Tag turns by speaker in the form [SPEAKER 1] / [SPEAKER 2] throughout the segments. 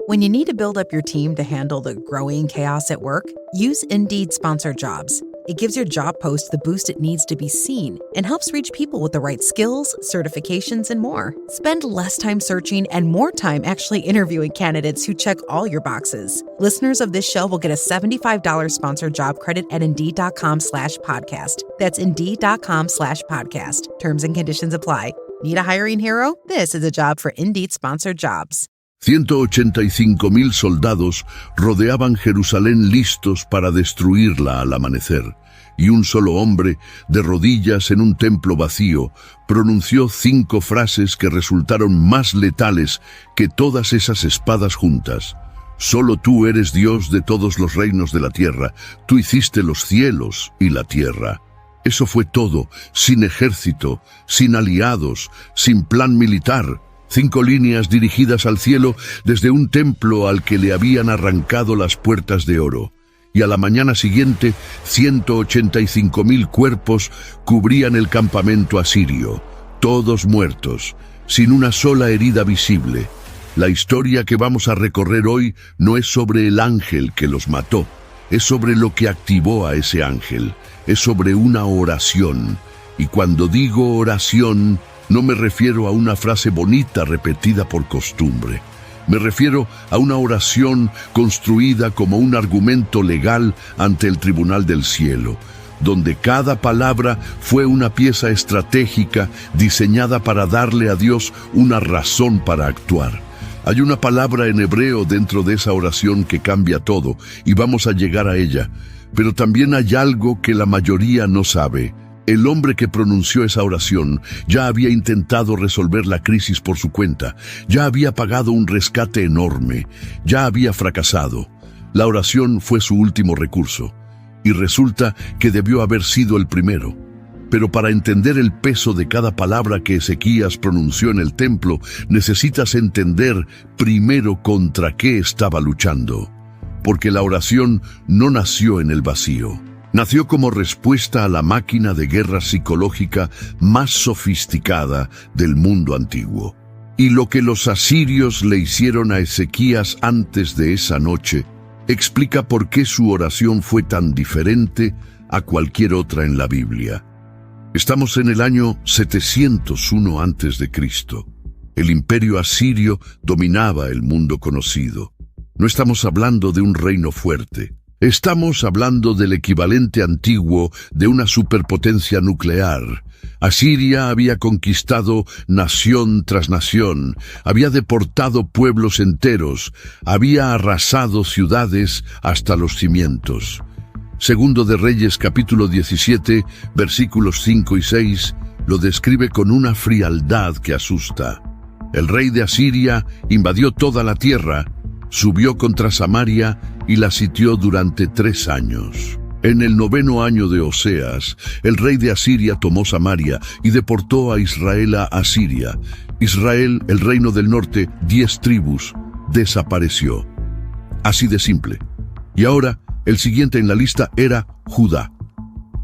[SPEAKER 1] When you need to build up your team to handle the growing chaos at work, use Indeed Sponsored Jobs. It gives your job post the boost it needs to be seen and helps reach people with the right skills, certifications, and more. Spend less time searching and more time actually interviewing candidates who check all your boxes. Listeners of this show will get a $75 sponsored job credit at Indeed.com/podcast. That's Indeed.com/podcast. Terms and conditions apply. Need a hiring hero? This is a job for Indeed Sponsored Jobs.
[SPEAKER 2] 185,000 soldados rodeaban Jerusalén listos para destruirla al amanecer, y un solo hombre, de rodillas en un templo vacío, pronunció 5 frases que resultaron más letales que todas esas espadas juntas. Solo tú eres Dios de todos los reinos de la tierra, tú hiciste los cielos y la tierra. Eso fue todo, sin ejército, sin aliados, sin plan militar. 5 líneas dirigidas al cielo desde un templo al que le habían arrancado las puertas de oro. Y a la mañana siguiente, 185,000 cuerpos cubrían el campamento asirio, todos muertos, sin una sola herida visible. La historia que vamos a recorrer hoy no es sobre el ángel que los mató, es sobre lo que activó a ese ángel, es sobre una oración. Y cuando digo oración, no me refiero a una frase bonita repetida por costumbre. Me refiero a una oración construida como un argumento legal ante el tribunal del cielo, donde cada palabra fue una pieza estratégica diseñada para darle a Dios una razón para actuar. Hay una palabra en hebreo dentro de esa oración que cambia todo, y vamos a llegar a ella. Pero también hay algo que la mayoría no sabe. El hombre que pronunció esa oración ya había intentado resolver la crisis por su cuenta, ya había pagado un rescate enorme, ya había fracasado. La oración fue su último recurso, y resulta que debió haber sido el primero. Pero para entender el peso de cada palabra que Ezequías pronunció en el templo, necesitas entender primero contra qué estaba luchando. Porque la oración no nació en el vacío. Nació como respuesta a la máquina de guerra psicológica más sofisticada del mundo antiguo. Y lo que los asirios le hicieron a Ezequías antes de esa noche explica por qué su oración fue tan diferente a cualquier otra en la Biblia. Estamos en el año 701 a.C. El imperio asirio dominaba el mundo conocido. No estamos hablando de un reino fuerte. Estamos hablando del equivalente antiguo de una superpotencia nuclear. Asiria había conquistado nación tras nación, había deportado pueblos enteros, había arrasado ciudades hasta los cimientos. Segundo de Reyes capítulo 17, versículos 5 y 6, lo describe con una frialdad que asusta. El rey de Asiria invadió toda la tierra, subió contra Samaria y la sitió durante 3 años. En el 9º año de Oseas, el rey de Asiria tomó Samaria y deportó a Israel a Asiria. Israel, el reino del norte, 10 tribus, desapareció. Así de simple. Y ahora, el siguiente en la lista era Judá,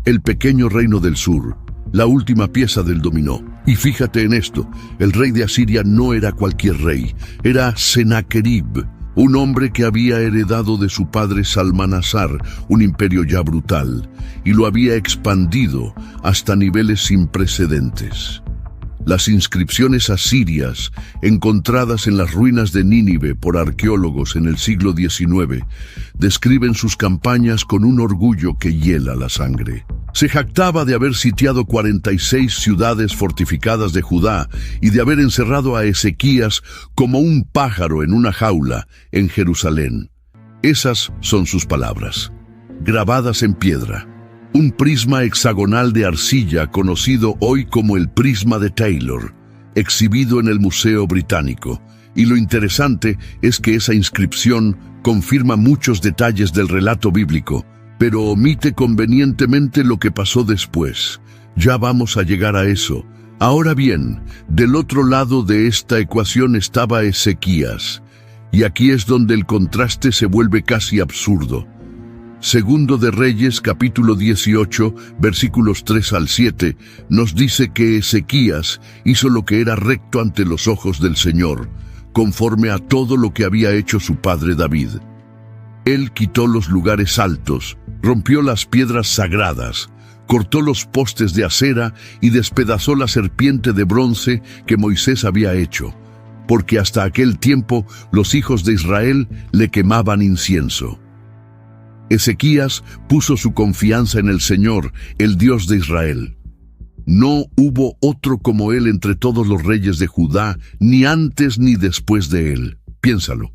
[SPEAKER 2] el pequeño reino del sur, la última pieza del dominó. Y fíjate en esto, el rey de Asiria no era cualquier rey, era Sennacherib, un hombre que había heredado de su padre Salmanasar un imperio ya brutal, y lo había expandido hasta niveles sin precedentes. Las inscripciones asirias, encontradas en las ruinas de Nínive por arqueólogos en el siglo XIX, describen sus campañas con un orgullo que hiela la sangre. Se jactaba de haber sitiado 46 ciudades fortificadas de Judá y de haber encerrado a Ezequías como un pájaro en una jaula en Jerusalén. Esas son sus palabras, grabadas en piedra. Un prisma hexagonal de arcilla conocido hoy como el prisma de Taylor, exhibido en el Museo Británico. Y lo interesante es que esa inscripción confirma muchos detalles del relato bíblico, pero omite convenientemente lo que pasó después. Ya vamos a llegar a eso. Ahora bien, del otro lado de esta ecuación estaba Ezequías, y aquí es donde el contraste se vuelve casi absurdo. Segundo de Reyes, capítulo 18, versículos 3 al 7, nos dice que Ezequías hizo lo que era recto ante los ojos del Señor, conforme a todo lo que había hecho su padre David. Él quitó los lugares altos, rompió las piedras sagradas, cortó los postes de acera y despedazó la serpiente de bronce que Moisés había hecho, porque hasta aquel tiempo los hijos de Israel le quemaban incienso. Ezequías puso su confianza en el Señor, el Dios de Israel. No hubo otro como él entre todos los reyes de Judá, ni antes ni después de él. Piénsalo.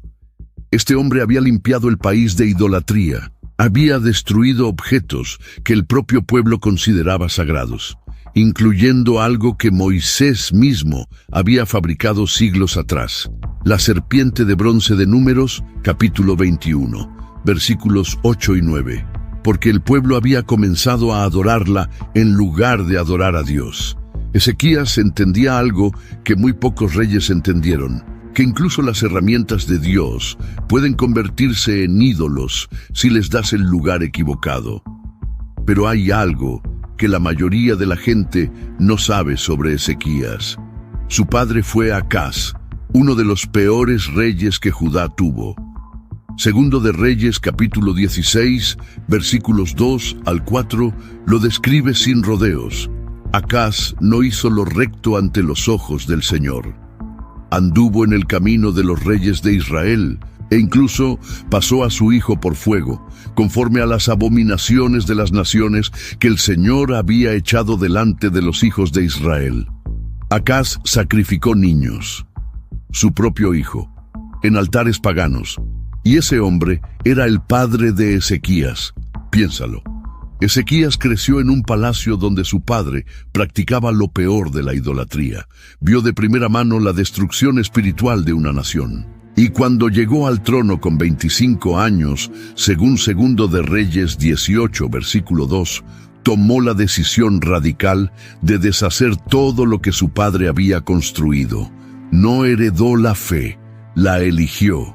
[SPEAKER 2] Este hombre había limpiado el país de idolatría, había destruido objetos que el propio pueblo consideraba sagrados, incluyendo algo que Moisés mismo había fabricado siglos atrás, la serpiente de bronce de Números, capítulo 21, versículos 8 y 9, porque el pueblo había comenzado a adorarla en lugar de adorar a Dios. Ezequías entendía algo que muy pocos reyes entendieron, que incluso las herramientas de Dios pueden convertirse en ídolos si les das el lugar equivocado. Pero hay algo que la mayoría de la gente no sabe sobre Ezequías. Su padre fue Acaz, uno de los peores reyes que Judá tuvo. Segundo de Reyes, capítulo 16, versículos 2 al 4, lo describe sin rodeos. Acaz no hizo lo recto ante los ojos del Señor. Anduvo en el camino de los reyes de Israel, e incluso pasó a su hijo por fuego, conforme a las abominaciones de las naciones que el Señor había echado delante de los hijos de Israel. Acaz sacrificó niños, su propio hijo, en altares paganos, y ese hombre era el padre de Ezequías. Piénsalo. Ezequías creció en un palacio donde su padre practicaba lo peor de la idolatría. Vio de primera mano la destrucción espiritual de una nación. Y cuando llegó al trono con 25 años, según Segundo de Reyes 18, versículo 2, tomó la decisión radical de deshacer todo lo que su padre había construido. No heredó la fe, la eligió.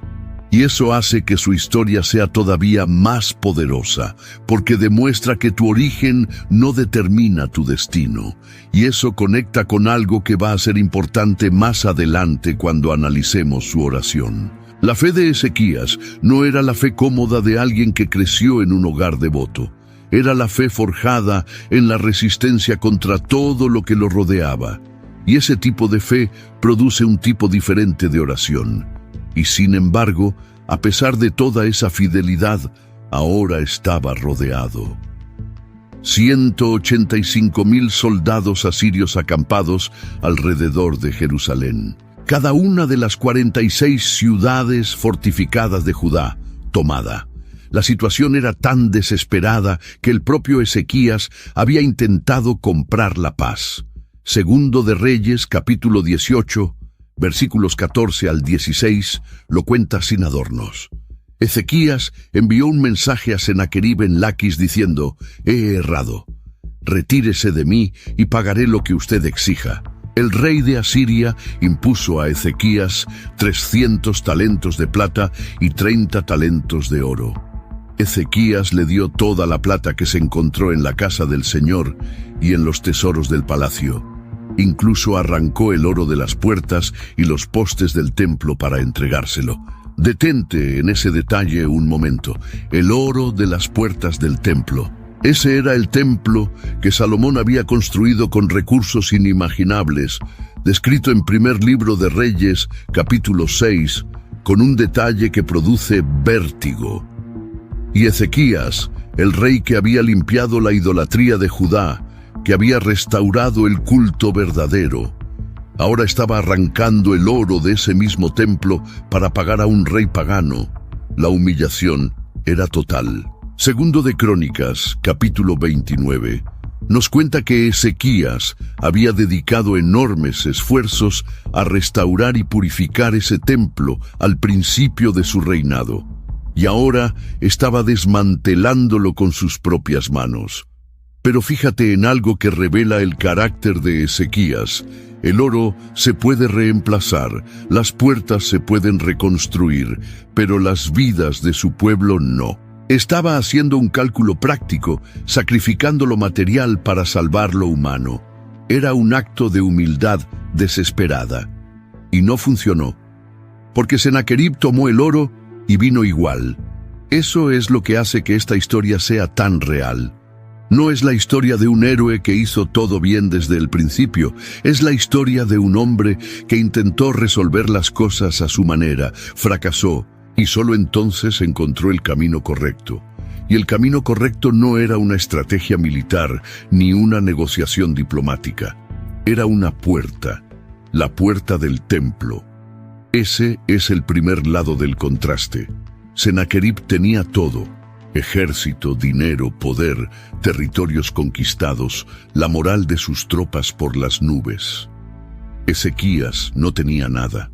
[SPEAKER 2] Y eso hace que su historia sea todavía más poderosa, porque demuestra que tu origen no determina tu destino. Y eso conecta con algo que va a ser importante más adelante cuando analicemos su oración. La fe de Ezequías no era la fe cómoda de alguien que creció en un hogar devoto. Era la fe forjada en la resistencia contra todo lo que lo rodeaba. Y ese tipo de fe produce un tipo diferente de oración. Y sin embargo, a pesar de toda esa fidelidad, ahora estaba rodeado. 185,000 soldados asirios acampados alrededor de Jerusalén. Cada una de las 46 ciudades fortificadas de Judá tomada. La situación era tan desesperada que el propio Ezequías había intentado comprar la paz. Segundo de Reyes, capítulo 18, versículos 14 al 16, lo cuenta sin adornos. Ezequías envió un mensaje a Sennacherib en Laquis diciendo: «He errado. Retírese de mí y pagaré lo que usted exija». El rey de Asiria impuso a Ezequías 300 talentos de plata y 30 talentos de oro. Ezequías le dio toda la plata que se encontró en la casa del Señor y en los tesoros del palacio. Incluso arrancó el oro de las puertas y los postes del templo para entregárselo. Detente en ese detalle un momento. El oro de las puertas del templo. Ese era el templo que Salomón había construido con recursos inimaginables, descrito en Primer Libro de Reyes, capítulo 6, con un detalle que produce vértigo. Y Ezequías, el rey que había limpiado la idolatría de Judá, que había restaurado el culto verdadero, ahora estaba arrancando el oro de ese mismo templo para pagar a un rey pagano. La humillación era total. Segundo de Crónicas, capítulo 29, nos cuenta que Ezequías había dedicado enormes esfuerzos a restaurar y purificar ese templo al principio de su reinado, y ahora estaba desmantelándolo con sus propias manos. Pero fíjate en algo que revela el carácter de Ezequías. El oro se puede reemplazar, las puertas se pueden reconstruir, pero las vidas de su pueblo no. Estaba haciendo un cálculo práctico, sacrificando lo material para salvar lo humano. Era un acto de humildad desesperada. Y no funcionó. porque Sennacherib tomó el oro y vino igual. Eso es lo que hace que esta historia sea tan real. No es la historia de un héroe que hizo todo bien desde el principio, es la historia de un hombre que intentó resolver las cosas a su manera, fracasó y solo entonces encontró el camino correcto. Y el camino correcto no era una estrategia militar ni una negociación diplomática. Era una puerta, la puerta del templo. Ese es el primer lado del contraste. Sennacherib tenía todo: ejército, dinero, poder, territorios conquistados, la moral de sus tropas por las nubes. Ezequías no tenía nada.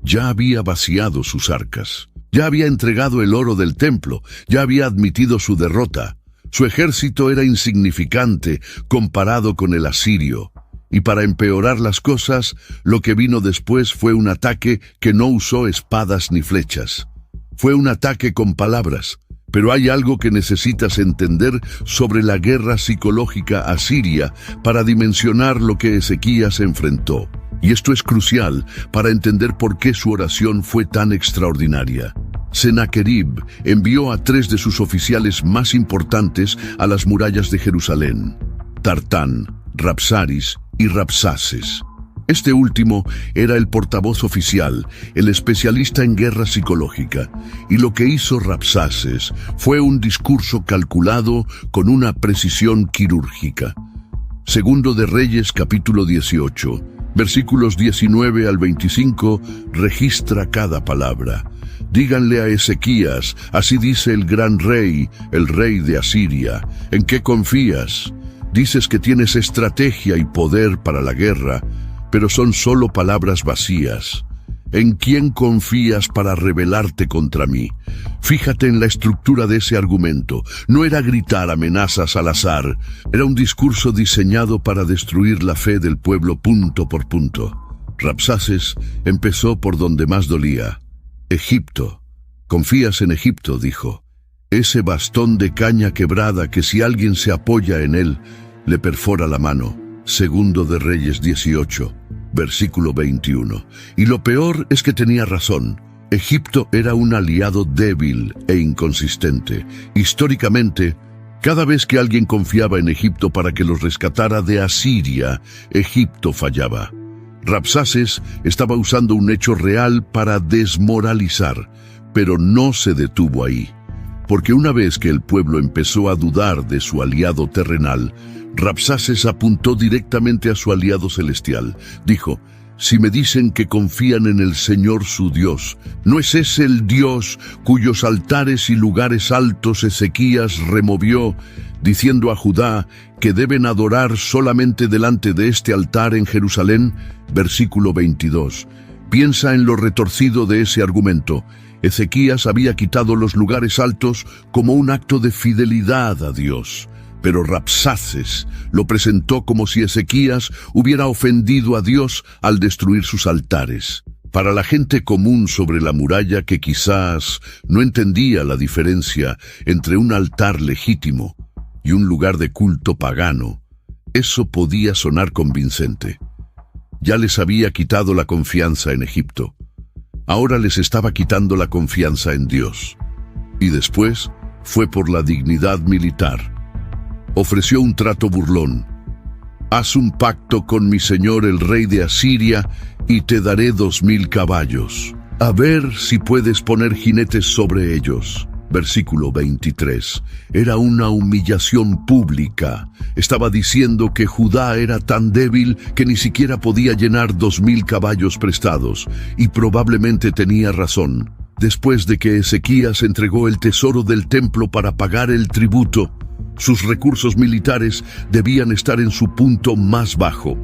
[SPEAKER 2] Ya había vaciado sus arcas, ya había entregado el oro del templo, ya había admitido su derrota. Su ejército era insignificante comparado con el asirio. Y para empeorar las cosas, lo que vino después fue un ataque que no usó espadas ni flechas. Fue un ataque con palabras. Pero hay algo que necesitas entender sobre la guerra psicológica asiria para dimensionar lo que Ezequías enfrentó. Y esto es crucial para entender por qué su oración fue tan extraordinaria. Sennacherib envió a 3 de sus oficiales más importantes a las murallas de Jerusalén: Tartán, Rabsaris y Rabsaces. Este último era el portavoz oficial, el especialista en guerra psicológica, y lo que hizo Rabsaces fue un discurso calculado con una precisión quirúrgica. Segundo de Reyes, capítulo 18, versículos 19 al 25, registra cada palabra. Díganle a Ezequías, así dice el gran rey, el rey de Asiria, ¿en qué confías? Dices que tienes estrategia y poder para la guerra, pero son solo palabras vacías. ¿En quién confías para rebelarte contra mí? Fíjate en la estructura de ese argumento. No era gritar amenazas al azar. Era un discurso diseñado para destruir la fe del pueblo punto por punto. Rabsaces empezó por donde más dolía. Egipto. ¿Confías en Egipto?, dijo. Ese bastón de caña quebrada que si alguien se apoya en él, le perfora la mano. Segundo de Reyes 18, versículo 21. Y lo peor es que tenía razón. Egipto era un aliado débil e inconsistente. Históricamente, cada vez que alguien confiaba en Egipto para que los rescatara de Asiria, Egipto fallaba. Rabsaces estaba usando un hecho real para desmoralizar, pero no se detuvo ahí. Porque una vez que el pueblo empezó a dudar de su aliado terrenal, Rabsaces apuntó directamente a su aliado celestial. Dijo: si me dicen que confían en el Señor su Dios, ¿no es ese el Dios cuyos altares y lugares altos Ezequías removió, diciendo a Judá que deben adorar solamente delante de este altar en Jerusalén? Versículo 22. Piensa en lo retorcido de ese argumento. Ezequías había quitado los lugares altos como un acto de fidelidad a Dios. Pero Rabsaces lo presentó como si Ezequías hubiera ofendido a Dios al destruir sus altares. Para la gente común sobre la muralla, que quizás no entendía la diferencia entre un altar legítimo y un lugar de culto pagano, eso podía sonar convincente. Ya les había quitado la confianza en Egipto. Ahora les estaba quitando la confianza en Dios. Y después fue por la dignidad militar. Ofreció un trato burlón. Haz un pacto con mi señor el rey de Asiria y te daré 2000 caballos. A ver si puedes poner jinetes sobre ellos. Versículo 23. Era una humillación pública. Estaba diciendo que Judá era tan débil que ni siquiera podía llenar 2000 caballos prestados. Y probablemente tenía razón. Después de que Ezequías entregó el tesoro del templo para pagar el tributo, sus recursos militares debían estar en su punto más bajo.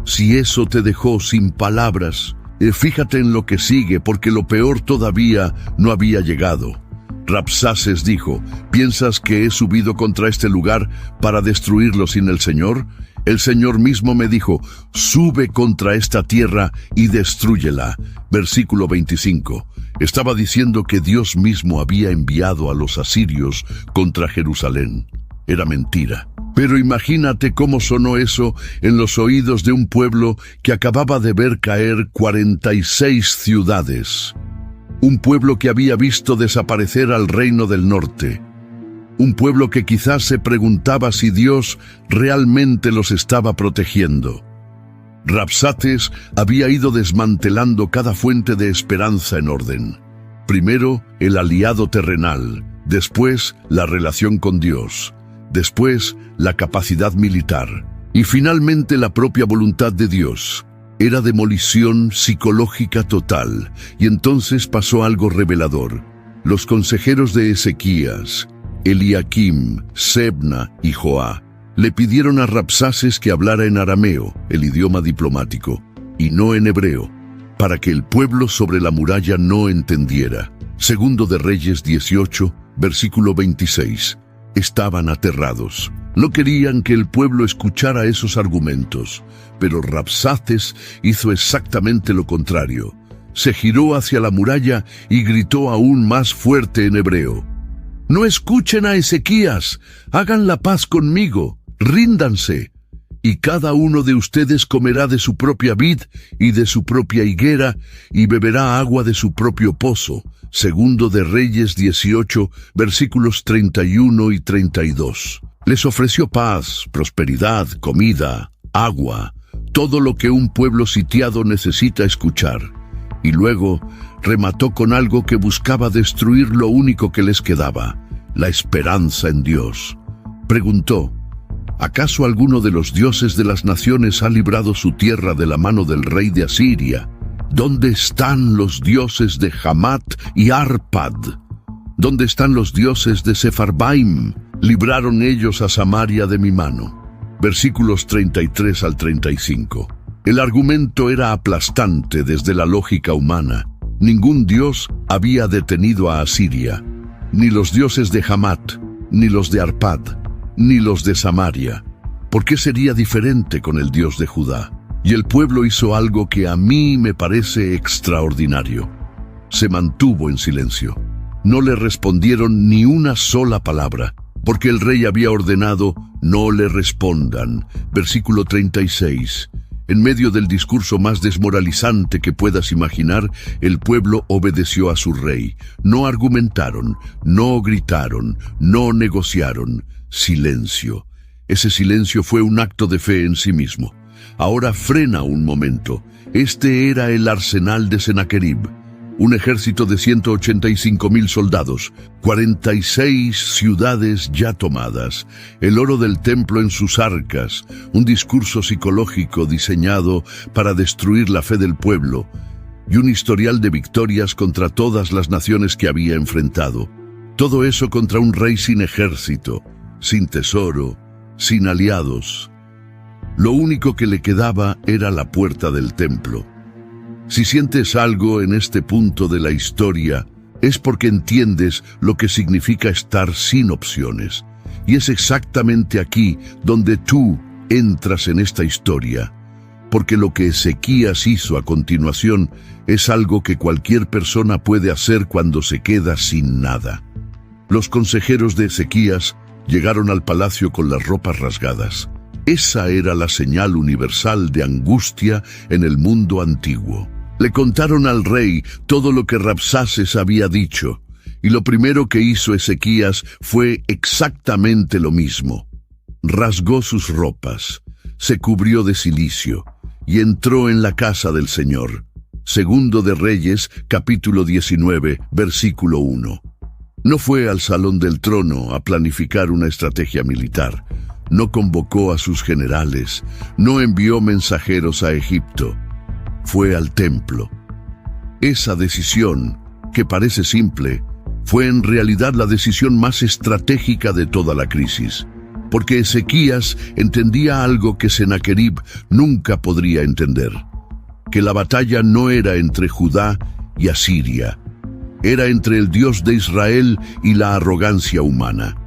[SPEAKER 2] Si eso te dejó sin palabras, fíjate en lo que sigue, porque lo peor todavía no había llegado. Rabsaces dijo: ¿piensas que he subido contra este lugar para destruirlo sin el Señor? El Señor mismo me dijo: sube contra esta tierra y destrúyela. Versículo 25. Estaba diciendo que Dios mismo había enviado a los asirios contra Jerusalén. Era mentira. Pero imagínate cómo sonó eso en los oídos de un pueblo que acababa de ver caer 46 ciudades. Un pueblo que había visto desaparecer al reino del norte. Un pueblo que quizás se preguntaba si Dios realmente los estaba protegiendo. Rabsaces había ido desmantelando cada fuente de esperanza en orden. Primero, el aliado terrenal, después, la relación con Dios, después, la capacidad militar, y finalmente la propia voluntad de Dios. Era demolición psicológica total, y entonces pasó algo revelador. Los consejeros de Ezequías, Eliakim, Sebna y Joá, le pidieron a Rabsaces que hablara en arameo, el idioma diplomático, y no en hebreo, para que el pueblo sobre la muralla no entendiera. Segundo de Reyes 18, versículo 26. Estaban aterrados. No querían que el pueblo escuchara esos argumentos, pero Rabsaces hizo exactamente lo contrario. Se giró hacia la muralla y gritó aún más fuerte en hebreo: «No escuchen a Ezequías, hagan la paz conmigo, ríndanse, y cada uno de ustedes comerá de su propia vid y de su propia higuera, y beberá agua de su propio pozo». Segundo de Reyes 18, versículos 31 y 32. Les ofreció paz, prosperidad, comida, agua, todo lo que un pueblo sitiado necesita escuchar. Y luego remató con algo que buscaba destruir lo único que les quedaba, la esperanza en Dios. Preguntó: ¿acaso alguno de los dioses de las naciones ha librado su tierra de la mano del rey de Asiria? ¿Dónde están los dioses de Hamat y Arpad? ¿Dónde están los dioses de Sefarbaim? Libraron ellos a Samaria de mi mano. Versículos 33 al 35. El argumento era aplastante desde la lógica humana. Ningún dios había detenido a Asiria, ni los dioses de Hamat, ni los de Arpad, ni los de Samaria. ¿Por qué sería diferente con el Dios de Judá? Y el pueblo hizo algo que a mí me parece extraordinario. Se mantuvo en silencio. No le respondieron ni una sola palabra, porque el rey había ordenado: no le respondan. Versículo 36. En medio del discurso más desmoralizante que puedas imaginar, el pueblo obedeció a su rey. No argumentaron, no gritaron, no negociaron. Silencio. Ese silencio fue un acto de fe en sí mismo. Ahora frena un momento. Este era el arsenal de Sennacherib. Un ejército de 185,000 soldados, 46 ciudades ya tomadas, el oro del templo en sus arcas, un discurso psicológico diseñado para destruir la fe del pueblo, y un historial de victorias contra todas las naciones que había enfrentado. Todo eso contra un rey sin ejército, sin tesoro, sin aliados. Lo único que le quedaba era la puerta del templo. Si sientes algo en este punto de la historia, es porque entiendes lo que significa estar sin opciones. Y es exactamente aquí donde tú entras en esta historia, porque lo que Ezequías hizo a continuación es algo que cualquier persona puede hacer cuando se queda sin nada. Los consejeros de Ezequías llegaron al palacio con las ropas rasgadas. Esa era la señal universal de angustia en el mundo antiguo. Le contaron al rey todo lo que Rabsaces había dicho, y lo primero que hizo Ezequías fue exactamente lo mismo. Rasgó sus ropas, se cubrió de cilicio, y entró en la casa del Señor. Segundo de Reyes, capítulo 19, versículo 1. No fue al salón del trono a planificar una estrategia militar. No convocó a sus generales, no envió mensajeros a Egipto. Fue al templo. Esa decisión, que parece simple, fue en realidad la decisión más estratégica de toda la crisis, porque Ezequías entendía algo que Sennacherib nunca podría entender, que la batalla no era entre Judá y Asiria, era entre el Dios de Israel y la arrogancia humana.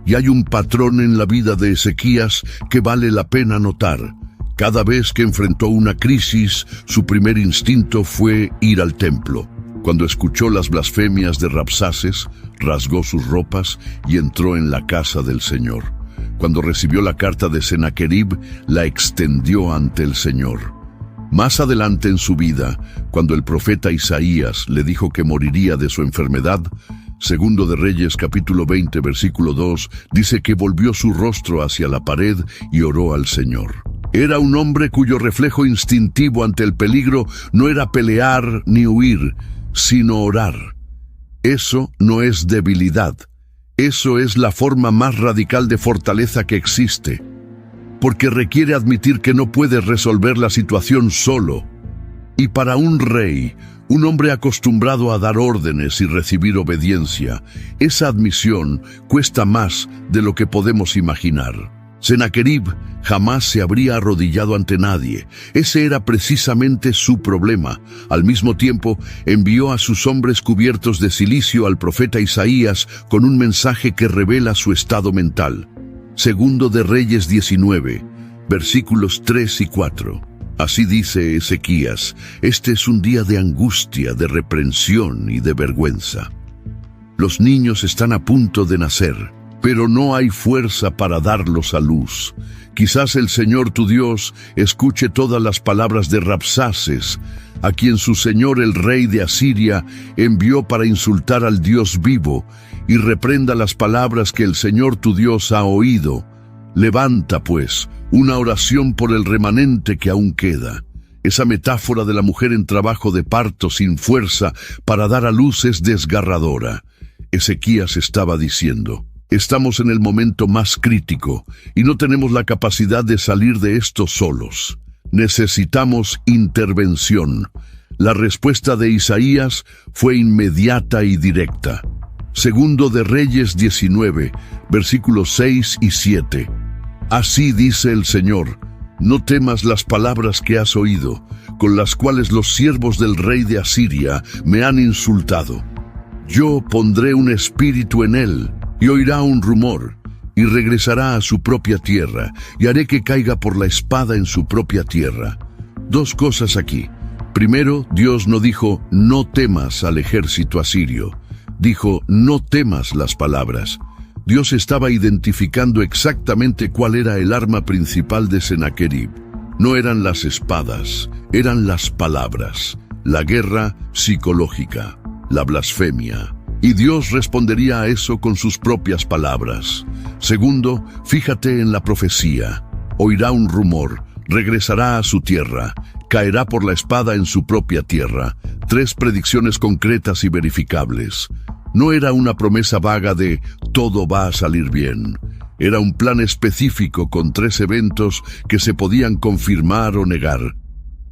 [SPEAKER 2] Y hay un patrón en la vida de Ezequías que vale la pena notar. Cada vez que enfrentó una crisis, su primer instinto fue ir al templo. Cuando escuchó las blasfemias de Rabsaces, rasgó sus ropas y entró en la casa del Señor. Cuando recibió la carta de Sennacherib, la extendió ante el Señor. Más adelante en su vida, cuando el profeta Isaías le dijo que moriría de su enfermedad, Segundo de Reyes capítulo 20 versículo 2, dice que volvió su rostro hacia la pared y oró al Señor. Era un hombre cuyo reflejo instintivo ante el peligro no era pelear ni huir, sino orar. Eso no es debilidad. Eso es la forma más radical de fortaleza que existe, porque requiere admitir que no puedes resolver la situación solo. Y para un rey, un hombre acostumbrado a dar órdenes y recibir obediencia, esa admisión cuesta más de lo que podemos imaginar. Sennacherib jamás se habría arrodillado ante nadie. Ese era precisamente su problema. Al mismo tiempo, envió a sus hombres cubiertos de cilicio al profeta Isaías con un mensaje que revela su estado mental. Segundo de Reyes 19, versículos 3 y 4. Así dice Ezequías: este es un día de angustia, de reprensión y de vergüenza. Los niños están a punto de nacer, pero no hay fuerza para darlos a luz. Quizás el Señor tu Dios escuche todas las palabras de Rabsaces, a quien su señor el rey de Asiria envió para insultar al Dios vivo, y reprenda las palabras que el Señor tu Dios ha oído. Levanta, pues, una oración por el remanente que aún queda. Esa metáfora de la mujer en trabajo de parto sin fuerza para dar a luz es desgarradora. Ezequías estaba diciendo: estamos en el momento más crítico y no tenemos la capacidad de salir de esto solos. Necesitamos intervención. La respuesta de Isaías fue inmediata y directa. Segundo de Reyes 19, versículos 6 y 7. Así dice el Señor: no temas las palabras que has oído, con las cuales los siervos del rey de Asiria me han insultado. Yo pondré un espíritu en él, y oirá un rumor, y regresará a su propia tierra, y haré que caiga por la espada en su propia tierra. Dos cosas aquí. Primero, Dios no dijo: no temas al ejército asirio. Dijo: no temas las palabras. Dios estaba identificando exactamente cuál era el arma principal de Sennacherib. No eran las espadas, eran las palabras, la guerra psicológica, la blasfemia. Y Dios respondería a eso con sus propias palabras. Segundo, fíjate en la profecía. Oirá un rumor, regresará a su tierra, caerá por la espada en su propia tierra. Tres predicciones concretas y verificables. No era una promesa vaga de todo va a salir bien. Era un plan específico con tres eventos que se podían confirmar o negar.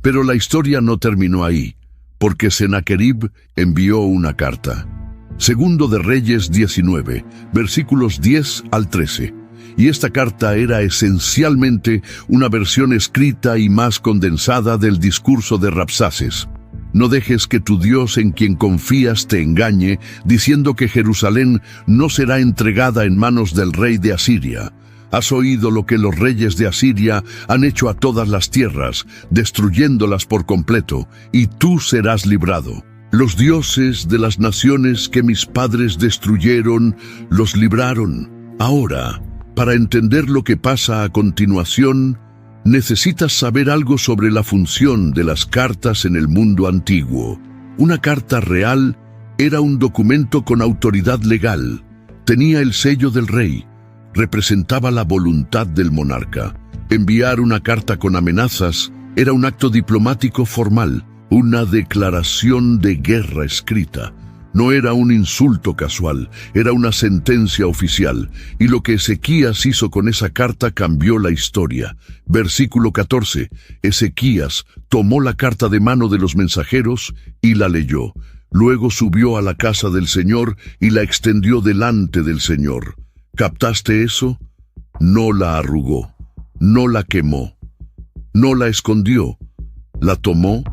[SPEAKER 2] Pero la historia no terminó ahí, porque Sennacherib envió una carta. Segundo de Reyes 19, versículos 10 al 13. Y esta carta era esencialmente una versión escrita y más condensada del discurso de Rabsaces. No dejes que tu Dios en quien confías te engañe, diciendo que Jerusalén no será entregada en manos del rey de Asiria. Has oído lo que los reyes de Asiria han hecho a todas las tierras, destruyéndolas por completo, y tú serás librado. Los dioses de las naciones que mis padres destruyeron, los libraron. Ahora, para entender lo que pasa a continuación, necesitas saber algo sobre la función de las cartas en el mundo antiguo. Una carta real era un documento con autoridad legal. Tenía el sello del rey. Representaba la voluntad del monarca. Enviar una carta con amenazas era un acto diplomático formal, una declaración de guerra escrita. No era un insulto casual, era una sentencia oficial, y lo que Ezequías hizo con esa carta cambió la historia. Versículo 14. Ezequías tomó la carta de mano de los mensajeros y la leyó. Luego subió a la casa del Señor y la extendió delante del Señor. ¿Captaste eso? No la arrugó, no la quemó, no la escondió. La tomó,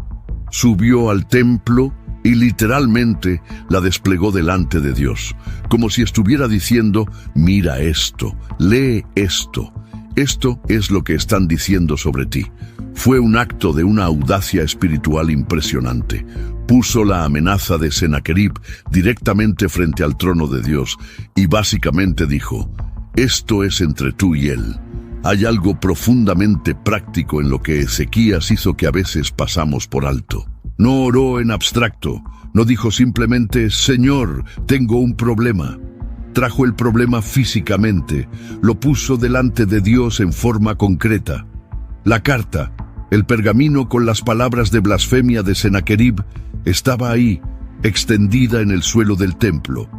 [SPEAKER 2] subió al templo y literalmente la desplegó delante de Dios, como si estuviera diciendo: mira esto, lee esto. Esto es lo que están diciendo sobre ti. Fue un acto de una audacia espiritual impresionante. Puso la amenaza de Sennacherib directamente frente al trono de Dios y básicamente dijo: Esto es entre tú y él. Hay algo profundamente práctico en lo que Ezequías hizo que a veces pasamos por alto. No oró en abstracto, no dijo simplemente, Señor, tengo un problema. Trajo el problema físicamente, lo puso delante de Dios en forma concreta. La carta, el pergamino con las palabras de blasfemia de Sennacherib, estaba ahí, extendida en el suelo del templo.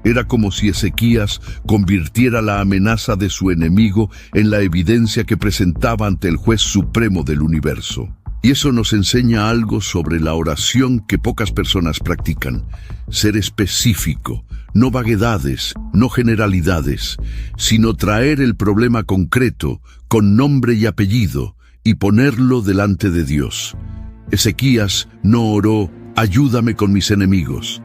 [SPEAKER 2] Era como si Ezequías convirtiera la amenaza de su enemigo en la evidencia que presentaba ante el juez supremo del universo. Y eso nos enseña algo sobre la oración que pocas personas practican. Ser específico, no vaguedades, no generalidades, sino traer el problema concreto, con nombre y apellido, y ponerlo delante de Dios. Ezequías no oró, ayúdame con mis enemigos.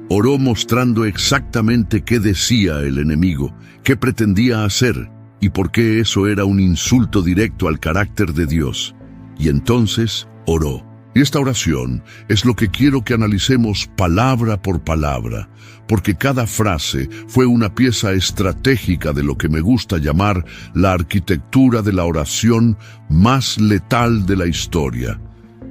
[SPEAKER 2] Oró mostrando exactamente qué decía el enemigo, qué pretendía hacer, y por qué eso era un insulto directo al carácter de Dios. Y entonces oró. Y esta oración es lo que quiero que analicemos palabra por palabra, porque cada frase fue una pieza estratégica de lo que me gusta llamar la arquitectura de la oración más letal de la historia.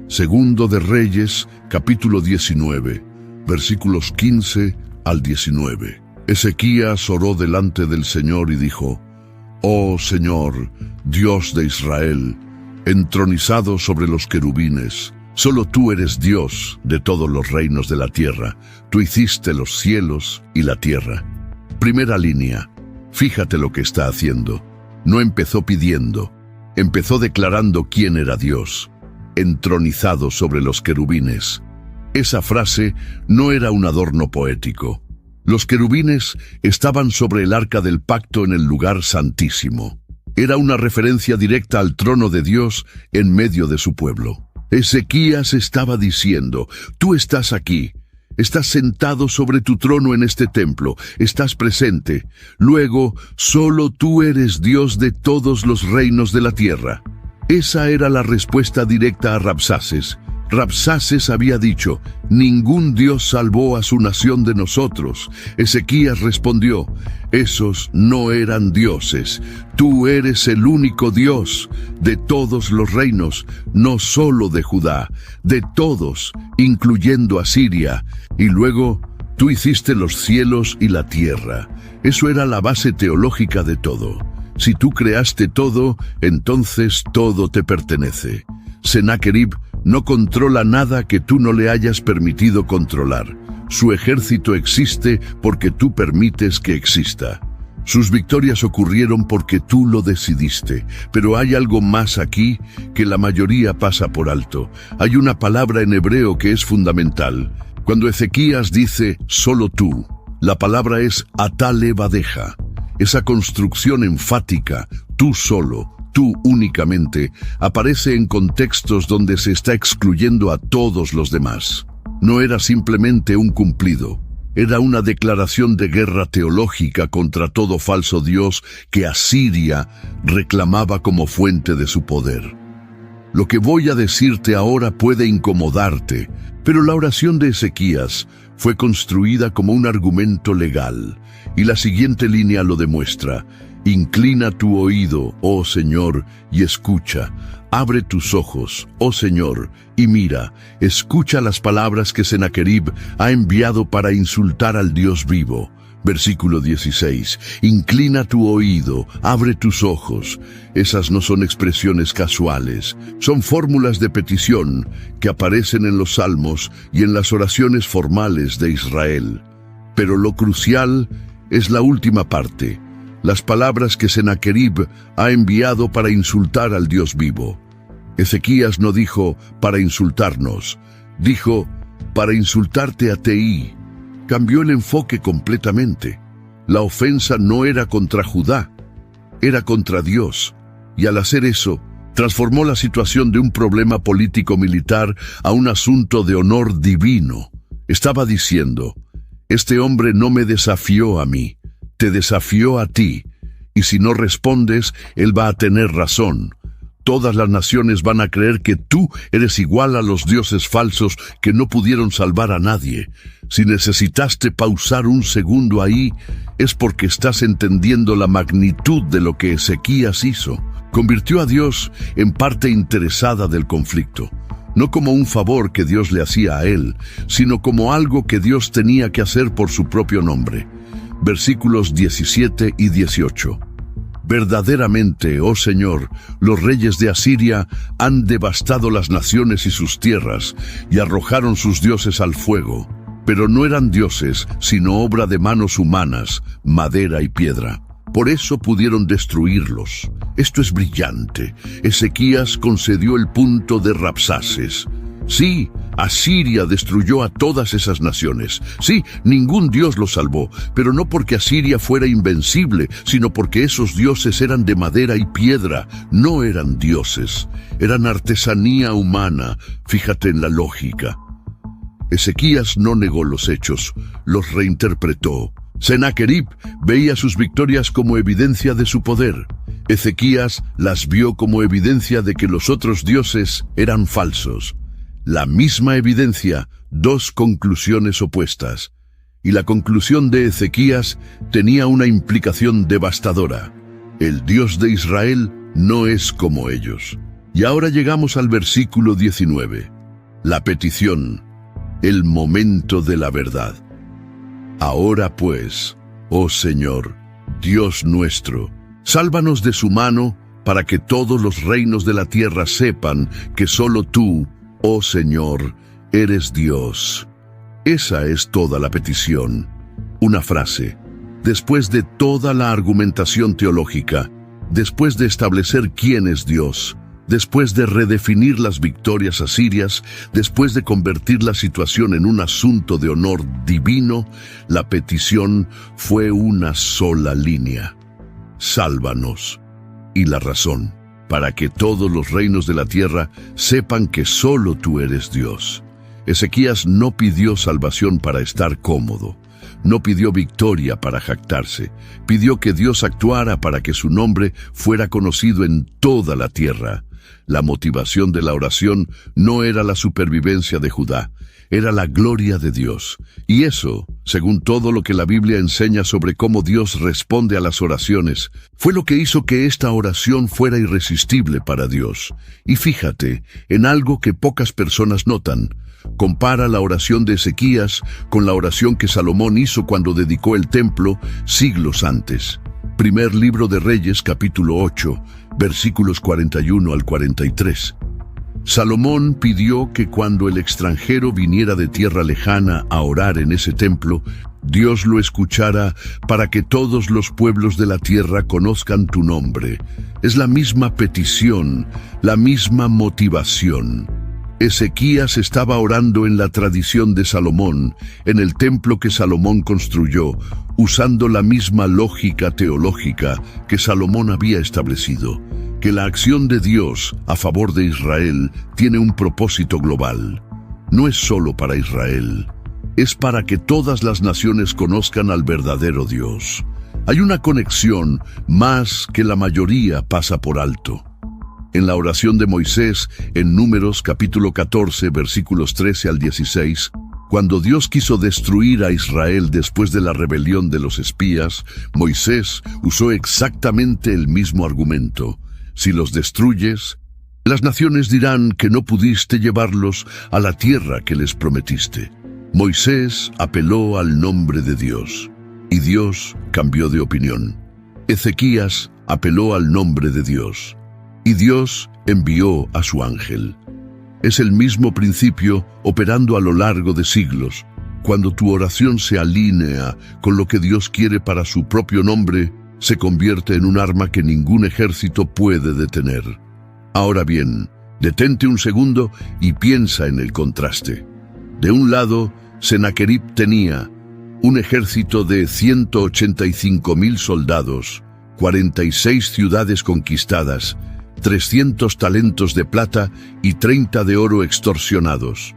[SPEAKER 2] Segundo de Reyes, capítulo 19, versículos 15 al 19. Ezequías oró delante del Señor y dijo, Oh Señor, Dios de Israel, entronizado sobre los querubines, solo tú eres Dios de todos los reinos de la tierra. Tú hiciste los cielos y la tierra. Primera línea. Fíjate lo que está haciendo. No empezó pidiendo, empezó declarando quién era Dios, entronizado sobre los querubines. Esa frase no era un adorno poético. Los querubines estaban sobre el arca del pacto en el lugar santísimo. Era una referencia directa al trono de Dios en medio de su pueblo. Ezequías estaba diciendo, tú estás aquí, estás sentado sobre tu trono en este templo, estás presente. Luego, solo tú eres Dios de todos los reinos de la tierra. Esa era la respuesta directa a Rabsaces. Rabsaces había dicho, ningún Dios salvó a su nación de nosotros. Ezequías respondió, esos no eran dioses. Tú eres el único Dios de todos los reinos, no solo de Judá, de todos, incluyendo a Siria. Y luego, tú hiciste los cielos y la tierra. Eso era la base teológica de todo. Si tú creaste todo, entonces todo te pertenece. Sennacherib no controla nada que tú no le hayas permitido controlar. Su ejército existe porque tú permites que exista. Sus victorias ocurrieron porque tú lo decidiste. Pero hay algo más aquí que la mayoría pasa por alto. Hay una palabra en hebreo que es fundamental. Cuando Ezequías dice, solo tú, la palabra es atale badeja. Esa construcción enfática, tú solo, tú únicamente, aparece en contextos donde se está excluyendo a todos los demás. No era simplemente un cumplido, era una declaración de guerra teológica contra todo falso dios que Asiria reclamaba como fuente de su poder. Lo que voy a decirte ahora puede incomodarte, pero la oración de Ezequías fue construida como un argumento legal, y la siguiente línea lo demuestra. Inclina tu oído, oh Señor, y escucha. Abre tus ojos, oh Señor, y mira, escucha las palabras que Sennacherib ha enviado para insultar al Dios vivo. Versículo 16. Inclina tu oído, abre tus ojos. Esas no son expresiones casuales, son fórmulas de petición que aparecen en los salmos y en las oraciones formales de Israel. Pero lo crucial es la última parte. Las palabras que Sennacherib ha enviado para insultar al Dios vivo. Ezequías no dijo para insultarnos, dijo para insultarte a ti. Cambió el enfoque completamente. La ofensa no era contra Judá, era contra Dios. Y al hacer eso, transformó la situación de un problema político-militar a un asunto de honor divino. Estaba diciendo, este hombre no me desafió a mí, te desafió a ti, y si no respondes, él va a tener razón. Todas las naciones van a creer que tú eres igual a los dioses falsos que no pudieron salvar a nadie. Si necesitaste pausar un segundo ahí, es porque estás entendiendo la magnitud de lo que Ezequías hizo. Convirtió a Dios en parte interesada del conflicto, no como un favor que Dios le hacía a él, sino como algo que Dios tenía que hacer por su propio nombre. Versículos 17 y 18. Verdaderamente, oh Señor, los reyes de Asiria han devastado las naciones y sus tierras, y arrojaron sus dioses al fuego. Pero no eran dioses, sino obra de manos humanas, madera y piedra. Por eso pudieron destruirlos. Esto es brillante. Ezequías concedió el punto de Rabsaces. Sí, Asiria destruyó a todas esas naciones. Sí, ningún dios los salvó, pero no porque Asiria fuera invencible, sino porque esos dioses eran de madera y piedra. No eran dioses, eran artesanía humana. Fíjate en la lógica. Ezequías no negó los hechos, los reinterpretó. Sennacherib veía sus victorias como evidencia de su poder. Ezequías las vio como evidencia de que los otros dioses eran falsos. La misma evidencia, dos conclusiones opuestas. Y la conclusión de Ezequías tenía una implicación devastadora. El Dios de Israel no es como ellos. Y ahora llegamos al versículo 19. La petición, el momento de la verdad. Ahora pues, oh Señor, Dios nuestro, sálvanos de su mano para que todos los reinos de la tierra sepan que solo tú, oh Señor, eres Dios. Esa es toda la petición. Una frase. Después de toda la argumentación teológica, después de establecer quién es Dios, después de redefinir las victorias asirias, después de convertir la situación en un asunto de honor divino, la petición fue una sola línea. Sálvanos. Y la razón, para que todos los reinos de la tierra sepan que solo tú eres Dios. Ezequías no pidió salvación para estar cómodo. No pidió victoria para jactarse. Pidió que Dios actuara para que su nombre fuera conocido en toda la tierra. La motivación de la oración no era la supervivencia de Judá, era la gloria de Dios. Y eso, según todo lo que la Biblia enseña sobre cómo Dios responde a las oraciones, fue lo que hizo que esta oración fuera irresistible para Dios. Y fíjate en algo que pocas personas notan. Compara la oración de Ezequías con la oración que Salomón hizo cuando dedicó el templo siglos antes. Primer libro de Reyes, capítulo 8, versículos 41 al 43. Salomón pidió que cuando el extranjero viniera de tierra lejana a orar en ese templo, Dios lo escuchara para que todos los pueblos de la tierra conozcan tu nombre. Es la misma petición, la misma motivación. Ezequías estaba orando en la tradición de Salomón, en el templo que Salomón construyó, usando la misma lógica teológica que Salomón había establecido, que la acción de Dios a favor de Israel tiene un propósito global. No es solo para Israel, es para que todas las naciones conozcan al verdadero Dios. Hay una conexión más que la mayoría pasa por alto. En la oración de Moisés, en Números capítulo 14, versículos 13 al 16, cuando Dios quiso destruir a Israel después de la rebelión de los espías, Moisés usó exactamente el mismo argumento. Si los destruyes, las naciones dirán que no pudiste llevarlos a la tierra que les prometiste. Moisés apeló al nombre de Dios, y Dios cambió de opinión. Ezequías apeló al nombre de Dios, y Dios envió a su ángel. Es el mismo principio operando a lo largo de siglos. Cuando tu oración se alinea con lo que Dios quiere para su propio nombre, se convierte en un arma que ningún ejército puede detener. Ahora bien, detente un segundo y piensa en el contraste. De un lado, Sennacherib tenía un ejército de 185,000 soldados, 46 ciudades conquistadas, 300 talentos de plata y 30 de oro extorsionados.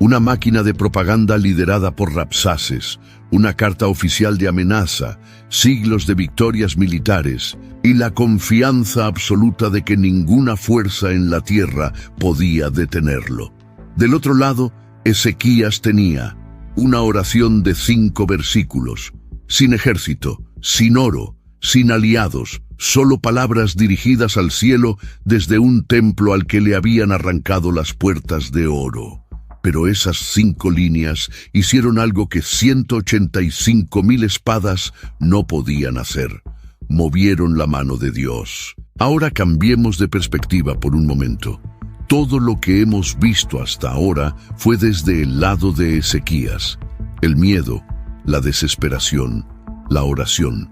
[SPEAKER 2] una máquina de propaganda liderada por Rabsaces, una carta oficial de amenaza, siglos de victorias militares y la confianza absoluta de que ninguna fuerza en la tierra podía detenerlo. Del otro lado, Ezequías tenía una oración de 5 versículos, sin ejército, sin oro, sin aliados, solo palabras dirigidas al cielo desde un templo al que le habían arrancado las puertas de oro. Pero esas 5 líneas hicieron algo que 185,000 espadas no podían hacer. Movieron la mano de Dios. Ahora cambiemos de perspectiva por un momento. Todo lo que hemos visto hasta ahora fue desde el lado de Ezequías. El miedo, la desesperación, la oración.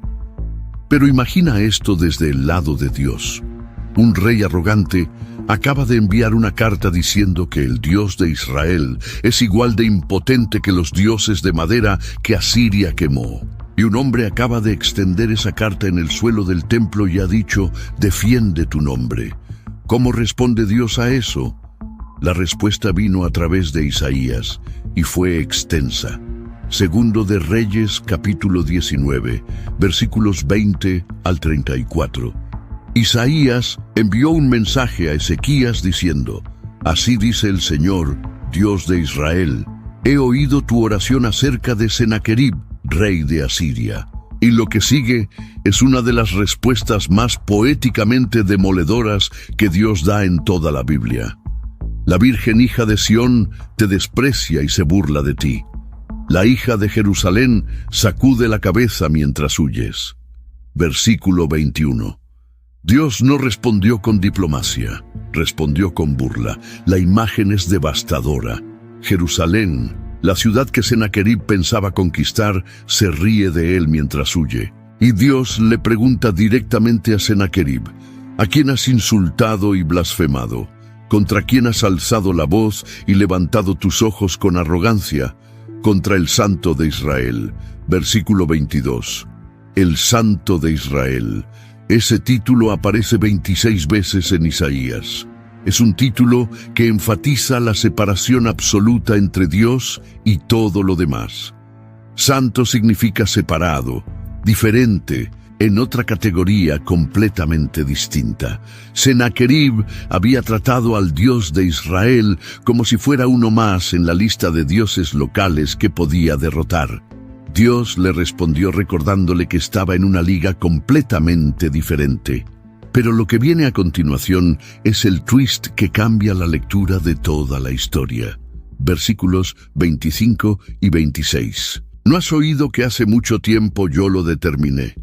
[SPEAKER 2] Pero imagina esto desde el lado de Dios. Un rey arrogante acaba de enviar una carta diciendo que el Dios de Israel es igual de impotente que los dioses de madera que Asiria quemó. Y un hombre acaba de extender esa carta en el suelo del templo y ha dicho: defiende tu nombre. ¿Cómo responde Dios a eso? La respuesta vino a través de Isaías y fue extensa. Segundo de Reyes, capítulo 19, versículos 20 al 34. Isaías envió un mensaje a Ezequías diciendo: así dice el Señor, Dios de Israel, he oído tu oración acerca de Sennacherib, rey de Asiria. Y lo que sigue es una de las respuestas más poéticamente demoledoras que Dios da en toda la Biblia. La Virgen hija de Sión te desprecia y se burla de ti. La hija de Jerusalén sacude la cabeza mientras huyes. Versículo 21. Dios no respondió con diplomacia, respondió con burla. La imagen es devastadora. Jerusalén, la ciudad que Sennacherib pensaba conquistar, se ríe de él mientras huye. Y Dios le pregunta directamente a Sennacherib: ¿a quién has insultado y blasfemado? ¿Contra quién has alzado la voz y levantado tus ojos con arrogancia? Contra el Santo de Israel. Versículo 22. El Santo de Israel. Ese título aparece 26 veces en Isaías. Es un título que enfatiza la separación absoluta entre Dios y todo lo demás. Santo significa separado, diferente, en otra categoría completamente distinta. Sennacherib había tratado al Dios de Israel como si fuera uno más en la lista de dioses locales que podía derrotar. Dios le respondió recordándole que estaba en una liga completamente diferente. Pero lo que viene a continuación es el twist que cambia la lectura de toda la historia. Versículos 25 y 26. ¿No has oído que hace mucho tiempo yo lo determiné?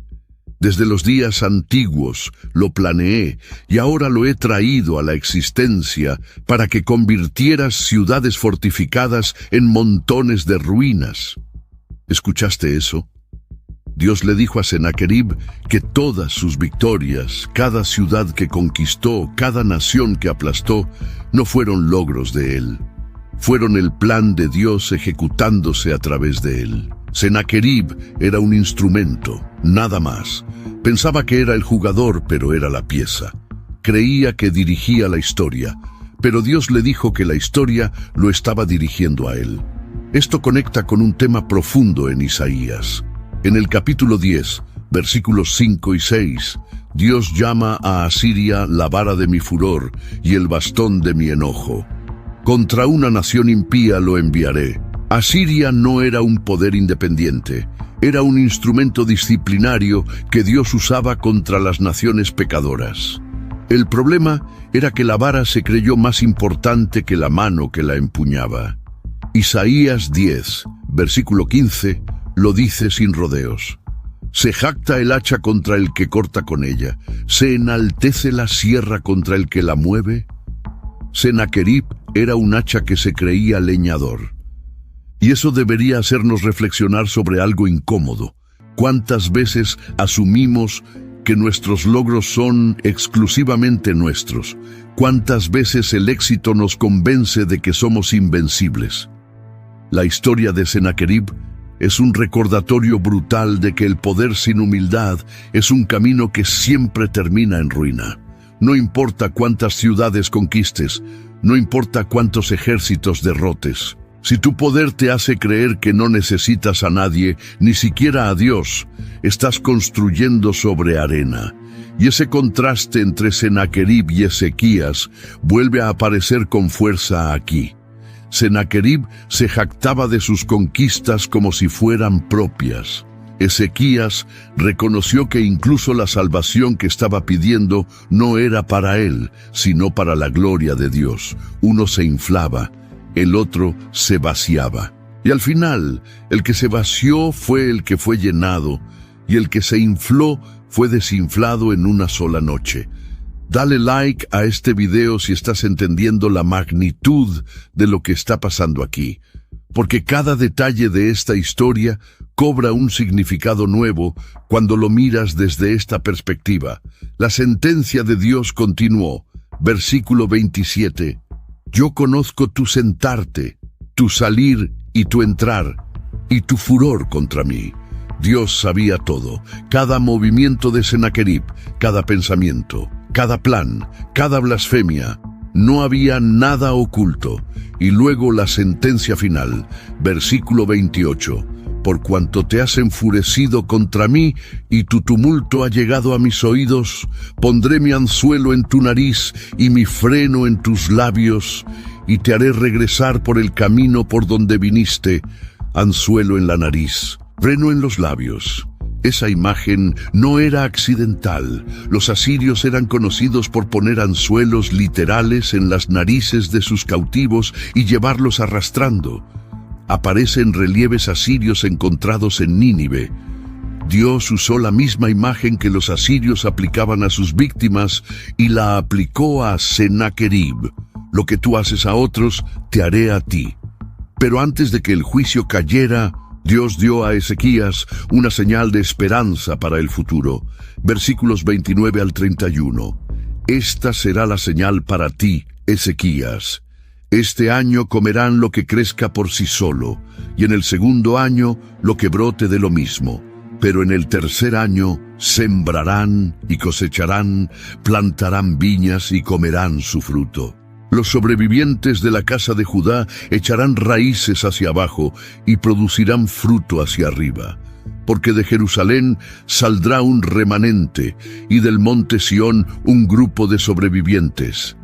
[SPEAKER 2] Desde los días antiguos lo planeé y ahora lo he traído a la existencia para que convirtieras ciudades fortificadas en montones de ruinas. ¿Escuchaste eso? Dios le dijo a Sennacherib que todas sus victorias, cada ciudad que conquistó, cada nación que aplastó, no fueron logros de él. Fueron el plan de Dios ejecutándose a través de él. Sennacherib era un instrumento, nada más. Pensaba que era el jugador, pero era la pieza. Creía que dirigía la historia, pero Dios le dijo que la historia lo estaba dirigiendo a él. Esto conecta con un tema profundo en Isaías. En el capítulo 10, versículos 5 y 6, Dios llama a Asiria la vara de mi furor y el bastón de mi enojo. Contra una nación impía lo enviaré. Asiria no era un poder independiente, era un instrumento disciplinario que Dios usaba contra las naciones pecadoras. El problema era que la vara se creyó más importante que la mano que la empuñaba. Isaías 10, versículo 15, lo dice sin rodeos. Se jacta el hacha contra el que corta con ella, se enaltece la sierra contra el que la mueve. Sennacherib era un hacha que se creía leñador. Y eso debería hacernos reflexionar sobre algo incómodo. ¿Cuántas veces asumimos que nuestros logros son exclusivamente nuestros? ¿Cuántas veces el éxito nos convence de que somos invencibles? La historia de Sennacherib es un recordatorio brutal de que el poder sin humildad es un camino que siempre termina en ruina. No importa cuántas ciudades conquistes, no importa cuántos ejércitos derrotes, Si tu poder te hace creer que no necesitas a nadie, ni siquiera a Dios, estás construyendo sobre arena. Y ese contraste entre Sennacherib y Ezequías vuelve a aparecer con fuerza aquí. Sennacherib se jactaba de sus conquistas como si fueran propias. Ezequías reconoció que incluso la salvación que estaba pidiendo no era para él, sino para la gloria de Dios. Uno se inflaba, el otro se vaciaba. Y al final, el que se vació fue el que fue llenado, y el que se infló fue desinflado en una sola noche. Dale like a este video si estás entendiendo la magnitud de lo que está pasando aquí, porque cada detalle de esta historia cobra un significado nuevo cuando lo miras desde esta perspectiva. La sentencia de Dios continuó. Versículo 27. Yo conozco tu sentarte, tu salir y tu entrar, y tu furor contra mí. Dios sabía todo, cada movimiento de Sennacherib, cada pensamiento, cada plan, cada blasfemia. No había nada oculto. Y luego la sentencia final, versículo 28. Por cuanto te has enfurecido contra mí y tu tumulto ha llegado a mis oídos, pondré mi anzuelo en tu nariz y mi freno en tus labios, y te haré regresar por el camino por donde viniste, anzuelo en la nariz, freno en los labios. Esa imagen no era accidental. Los asirios eran conocidos por poner anzuelos literales en las narices de sus cautivos y llevarlos arrastrando. Aparecen relieves asirios encontrados en Nínive. Dios usó la misma imagen que los asirios aplicaban a sus víctimas y la aplicó a Sennacherib. Lo que tú haces a otros, te haré a ti. Pero antes de que el juicio cayera, Dios dio a Ezequías una señal de esperanza para el futuro. Versículos 29 al 31. Esta será la señal para ti, Ezequías. Este año comerán lo que crezca por sí solo, y en el segundo año lo que brote de lo mismo. Pero en el tercer año sembrarán y cosecharán, plantarán viñas y comerán su fruto. Los sobrevivientes de la casa de Judá echarán raíces hacia abajo y producirán fruto hacia arriba. Porque de Jerusalén saldrá un remanente, y del monte Sión un grupo de sobrevivientes.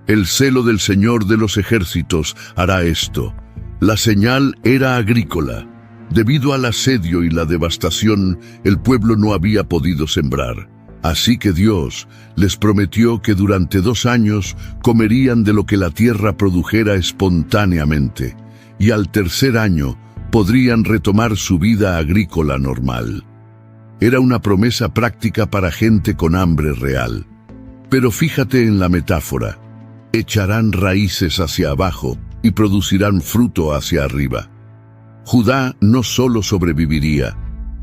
[SPEAKER 2] El celo del Señor de los ejércitos hará esto. La señal era agrícola. Debido al asedio y la devastación, el pueblo no había podido sembrar. Así que Dios les prometió que durante 2 años comerían de lo que la tierra produjera espontáneamente, y al tercer año podrían retomar su vida agrícola normal. Era una promesa práctica para gente con hambre real. Pero fíjate en la metáfora. Echarán raíces hacia abajo y producirán fruto hacia arriba. Judá no solo sobreviviría,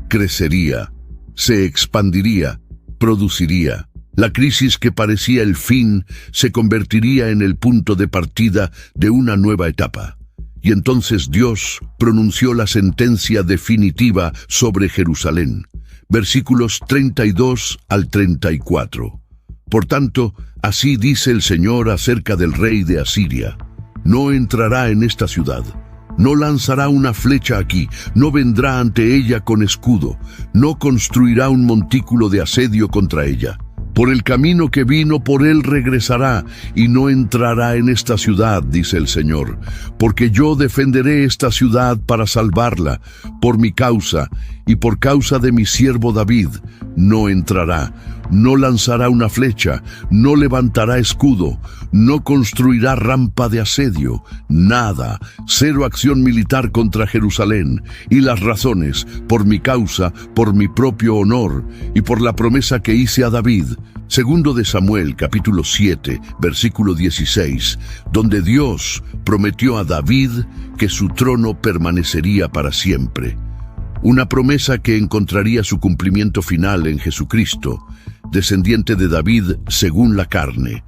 [SPEAKER 2] crecería, se expandiría, produciría. La crisis que parecía el fin se convertiría en el punto de partida de una nueva etapa. Y entonces Dios pronunció la sentencia definitiva sobre Jerusalén. Versículos 32 al 34. Por tanto, así dice el Señor acerca del rey de Asiria: no entrará en esta ciudad, no lanzará una flecha aquí, no vendrá ante ella con escudo, no construirá un montículo de asedio contra ella. Por el camino que vino, por él regresará, y no entrará en esta ciudad, dice el Señor, porque yo defenderé esta ciudad para salvarla, por mi causa, y por causa de mi siervo David. No entrará, no lanzará una flecha, no levantará escudo, no construirá rampa de asedio, nada, 0 acción militar contra Jerusalén, y las razones, por mi causa, por mi propio honor, y por la promesa que hice a David. Segundo de Samuel, capítulo 7, versículo 16, donde Dios prometió a David que su trono permanecería para siempre. Una promesa que encontraría su cumplimiento final en Jesucristo, descendiente de David según la carne,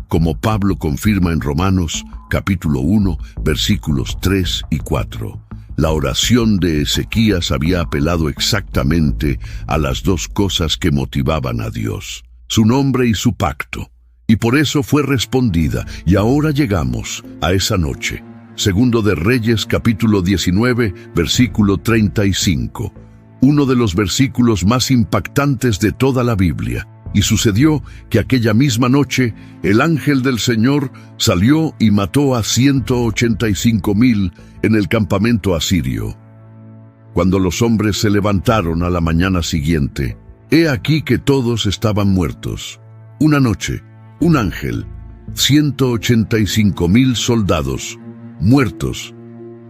[SPEAKER 2] como Pablo confirma en Romanos, capítulo 1, versículos 3 y 4. La oración de Ezequías había apelado exactamente a las 2 cosas que motivaban a Dios: su nombre y su pacto, y por eso fue respondida, y ahora llegamos a esa noche. Segundo de Reyes, capítulo 19, versículo 35. Uno de los versículos más impactantes de toda la Biblia. Y sucedió que aquella misma noche el ángel del Señor salió y mató a 185,000 en el campamento asirio. Cuando los hombres se levantaron a la mañana siguiente, he aquí que todos estaban muertos. Una noche, un ángel, 185,000 soldados, muertos.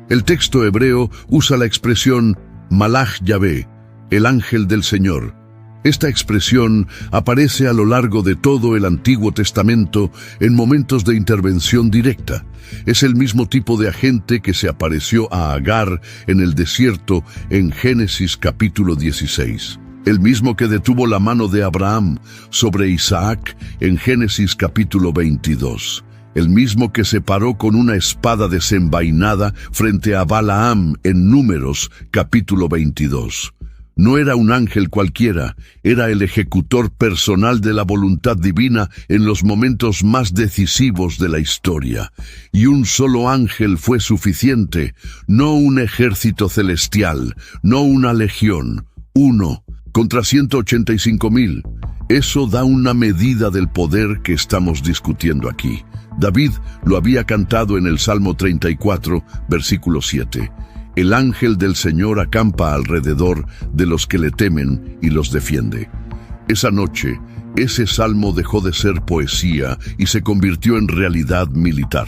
[SPEAKER 2] El texto hebreo usa la expresión Malach Yahvé, el ángel del Señor. Esta expresión aparece a lo largo de todo el Antiguo Testamento en momentos de intervención directa. Es el mismo tipo de agente que se apareció a Agar en el desierto en Génesis capítulo 16. El mismo que detuvo la mano de Abraham sobre Isaac en Génesis capítulo 22. El mismo que se paró con una espada desenvainada frente a Balaam en Números capítulo 22. No era un ángel cualquiera, era el ejecutor personal de la voluntad divina en los momentos más decisivos de la historia. Y un solo ángel fue suficiente, no un ejército celestial, no una legión, uno, contra 185,000. Eso da una medida del poder que estamos discutiendo aquí. David lo había cantado en el Salmo 34, versículo 7. El ángel del Señor acampa alrededor de los que le temen y los defiende. Esa noche, ese salmo dejó de ser poesía y se convirtió en realidad militar.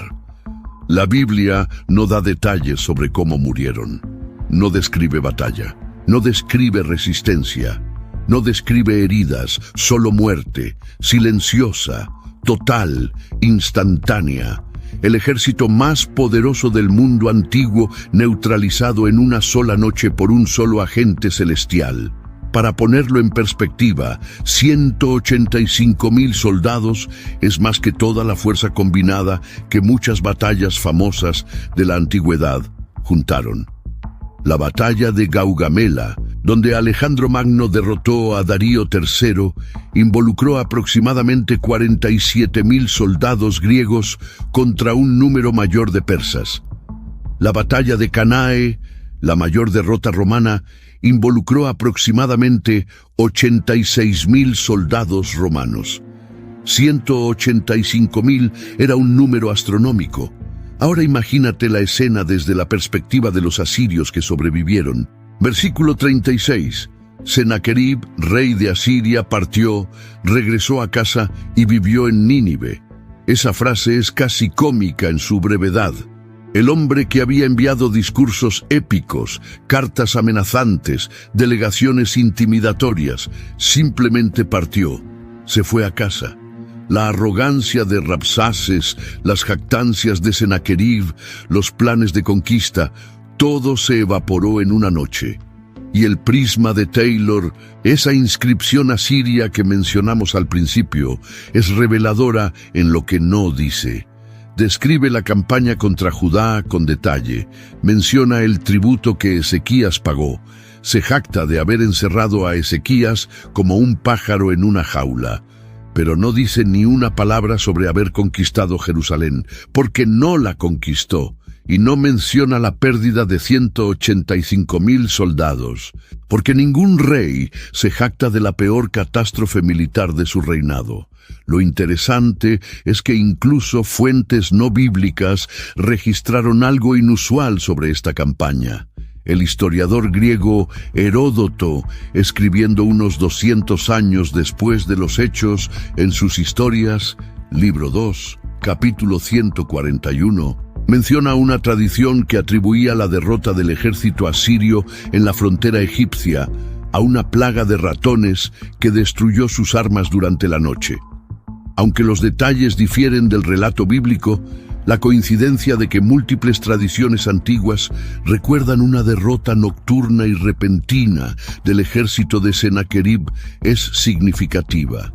[SPEAKER 2] La Biblia no da detalles sobre cómo murieron. No describe batalla, no describe resistencia, no describe heridas, solo muerte, silenciosa, total, instantánea. El ejército más poderoso del mundo antiguo neutralizado en una sola noche por un solo agente celestial. Para ponerlo en perspectiva, 185,000 soldados es más que toda la fuerza combinada que muchas batallas famosas de la antigüedad juntaron. La batalla de Gaugamela, donde Alejandro Magno derrotó a Darío III, involucró aproximadamente 47,000 soldados griegos contra un número mayor de persas. La batalla de Canae, la mayor derrota romana, involucró aproximadamente 86,000 soldados romanos. 185,000 era un número astronómico. Ahora imagínate la escena desde la perspectiva de los asirios que sobrevivieron. Versículo 36. Sennacherib, rey de Asiria, partió, regresó a casa y vivió en Nínive. Esa frase es casi cómica en su brevedad. El hombre que había enviado discursos épicos, cartas amenazantes, delegaciones intimidatorias, simplemente partió, se fue a casa. La arrogancia de Rabsaces, las jactancias de Sennacherib, los planes de conquista, todo se evaporó en una noche. Y el prisma de Taylor, esa inscripción asiria que mencionamos al principio, es reveladora en lo que no dice. Describe la campaña contra Judá con detalle, menciona el tributo que Ezequías pagó, se jacta de haber encerrado a Ezequías como un pájaro en una jaula, pero no dice ni una palabra sobre haber conquistado Jerusalén, porque no la conquistó, y no menciona la pérdida de 185,000 soldados, porque ningún rey se jacta de la peor catástrofe militar de su reinado. Lo interesante es que incluso fuentes no bíblicas registraron algo inusual sobre esta campaña. El historiador griego Heródoto, escribiendo unos 200 años después de los hechos en sus historias, libro 2, capítulo 141, menciona una tradición que atribuía la derrota del ejército asirio en la frontera egipcia a una plaga de ratones que destruyó sus armas durante la noche. Aunque los detalles difieren del relato bíblico, la coincidencia de que múltiples tradiciones antiguas recuerdan una derrota nocturna y repentina del ejército de Sennacherib es significativa.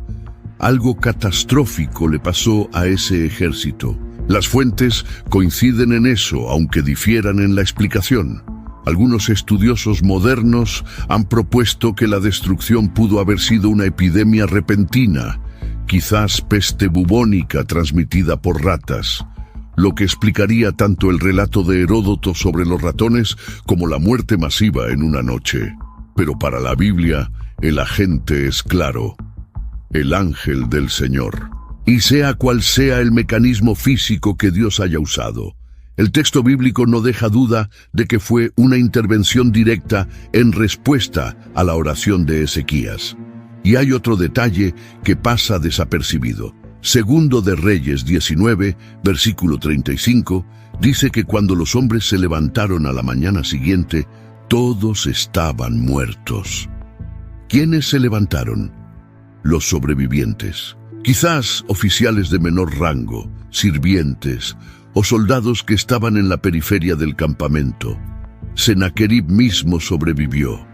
[SPEAKER 2] Algo catastrófico le pasó a ese ejército. Las fuentes coinciden en eso, aunque difieran en la explicación. Algunos estudiosos modernos han propuesto que la destrucción pudo haber sido una epidemia repentina, quizás peste bubónica transmitida por ratas. lo que explicaría tanto el relato de Heródoto sobre los ratones como la muerte masiva en una noche. Pero para la Biblia, el agente es claro: el ángel del Señor. Y sea cual sea el mecanismo físico que Dios haya usado, el texto bíblico no deja duda de que fue una intervención directa en respuesta a la oración de Ezequías. Y hay otro detalle que pasa desapercibido. Segundo de Reyes 19, versículo 35, dice que cuando los hombres se levantaron a la mañana siguiente, todos estaban muertos. ¿Quiénes se levantaron? Los sobrevivientes. Quizás oficiales de menor rango, sirvientes o soldados que estaban en la periferia del campamento. Sennacherib mismo sobrevivió.